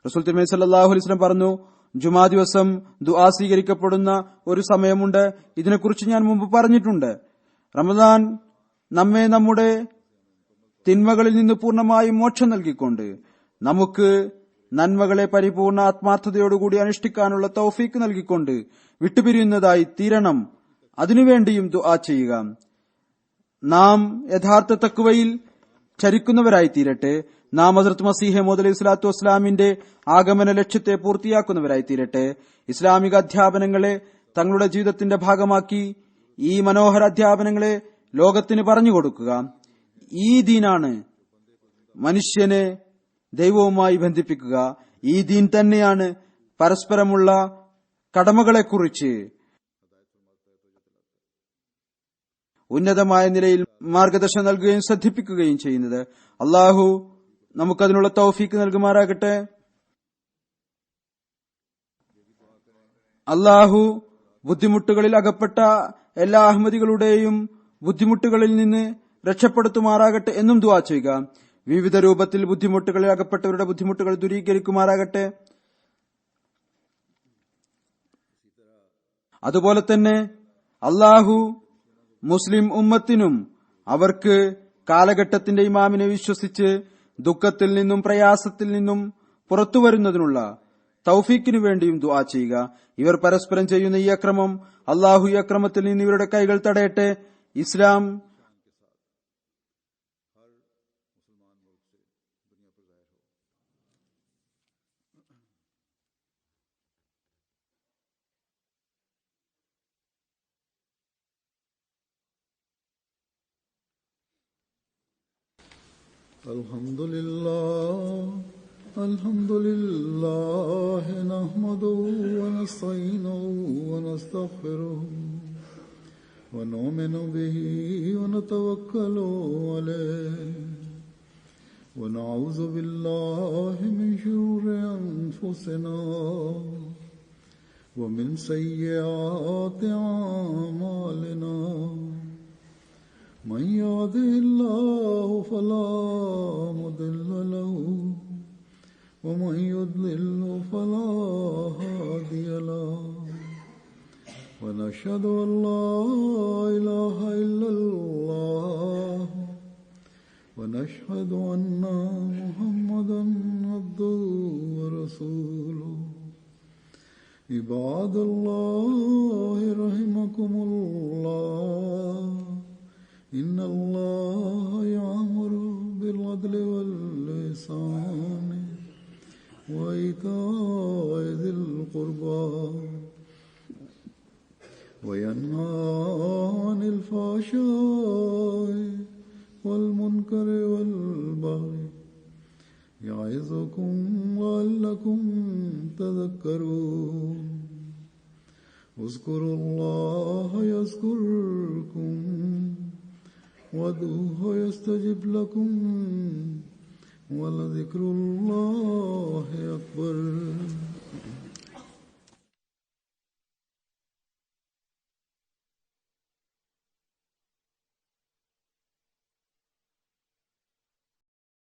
റസൂൽ തിരുമേനി സല്ലല്ലാഹു അലൈഹി വസല്ലം പറഞ്ഞു, ജുമാ ദിവസം ദുആ സ്വീകരിക്കപ്പെടുന്ന ഒരു സമയമുണ്ട്. ഇതിനെക്കുറിച്ച് ഞാൻ മുമ്പ് പറഞ്ഞിട്ടുണ്ട്. റമദാൻ നമ്മെ നമ്മുടെ തിന്മകളിൽ നിന്ന് പൂർണ്ണമായും മോക്ഷം നൽകിക്കൊണ്ട് നമുക്ക് നന്മകളെ പരിപൂർണ ആത്മാർത്ഥതയോടുകൂടി അനുഷ്ഠിക്കാനുള്ള തൗഫീക്ക് നൽകിക്കൊണ്ട് വിട്ടുപിരിയുന്നതായി തീരണം. അതിനുവേണ്ടിയും ദുആ ചെയ്യുക. നാം യഥാർത്ഥ തഖ്വയിൽ ചരിക്കുന്നവരായി തീരട്ടെ. നാം ഹസ്രത്ത് മസീഹ് മൗഊദ് അലൈഹി സ്വലാത്തു വസ്സലാമിന്റെ ആഗമന ലക്ഷ്യത്തെ പൂർത്തിയാക്കുന്നവരായി തീരട്ടെ. ഇസ്ലാമിക അധ്യാപനങ്ങളെ തങ്ങളുടെ ജീവിതത്തിന്റെ ഭാഗമാക്കി ഈ മനോഹര അധ്യാപനങ്ങളെ ലോകത്തിന് പറഞ്ഞുകൊടുക്കുക. ഈ ദീനാണ് മനുഷ്യനെ ദൈവവുമായി ബന്ധിപ്പിക്കുക. ഈ ദീൻ തന്നെയാണ് പരസ്പരമുള്ള കടമകളെക്കുറിച്ച് ഉന്നതമായ നിലയിൽ മാർഗദർശനം നൽകുകയും ശ്രദ്ധിപ്പിക്കുകയും ചെയ്യുന്നത്. അള്ളാഹു നമുക്കതിനുള്ള തൗഫീക്ക് നൽകുമാറാകട്ടെ. അള്ളാഹു ബുദ്ധിമുട്ടുകളിൽ അകപ്പെട്ട എല്ലാ അഹമ്മദികളുടെയും ബുദ്ധിമുട്ടുകളിൽ നിന്ന് രക്ഷപ്പെടുത്തുമാറാകട്ടെ എന്നും ദുആ ചെയ്യുക. വിവിധ രൂപത്തിൽ ബുദ്ധിമുട്ടുകളിൽ അകപ്പെട്ടവരുടെ ബുദ്ധിമുട്ടുകൾ ദൂരീകരിക്കുമാറാകട്ടെ. അതുപോലെ തന്നെ അള്ളാഹു മുസ്ലിം ഉമ്മത്തിനും അവർക്ക് കാലഘട്ടത്തിന്റെ ഇമാമിനെ വിശ്വസിച്ച് ദുഃഖത്തിൽ നിന്നും പ്രയാസത്തിൽ നിന്നും പുറത്തു വരുന്നതിനുള്ള തൗഫീക്കിനു വേണ്ടിയും ദുആ ചെയ്യുക. ഇവർ പരസ്പരം ചെയ്യുന്ന ഈ അക്രമം അള്ളാഹു ഈ അക്രമത്തിൽ നിന്ന് ഇവരുടെ കൈകൾ തടയട്ടെ. ഇസ്ലാം الحمد لله نحمده ونستعينه ونستغفره ونؤمن به ونتوكل عليه ونعوذ بالله من شرور أنفسنا ومن سيئات أعمالنا من يهده الله فلا مضل له ومن يضلل فلا هادي له ونشهد أن لا إله إلا الله ونشهد أن محمدا عبده ورسوله عباد الله رحمكم الله إن الله يأمر بالعدل والإحسان وإيتاء ذي القربى وينهى عن الفحشاء والمنكر والبغي يعظكم لعلكم تذكرون اذكروا الله يذكركم وادعوه يستجب لكم ولذكر الله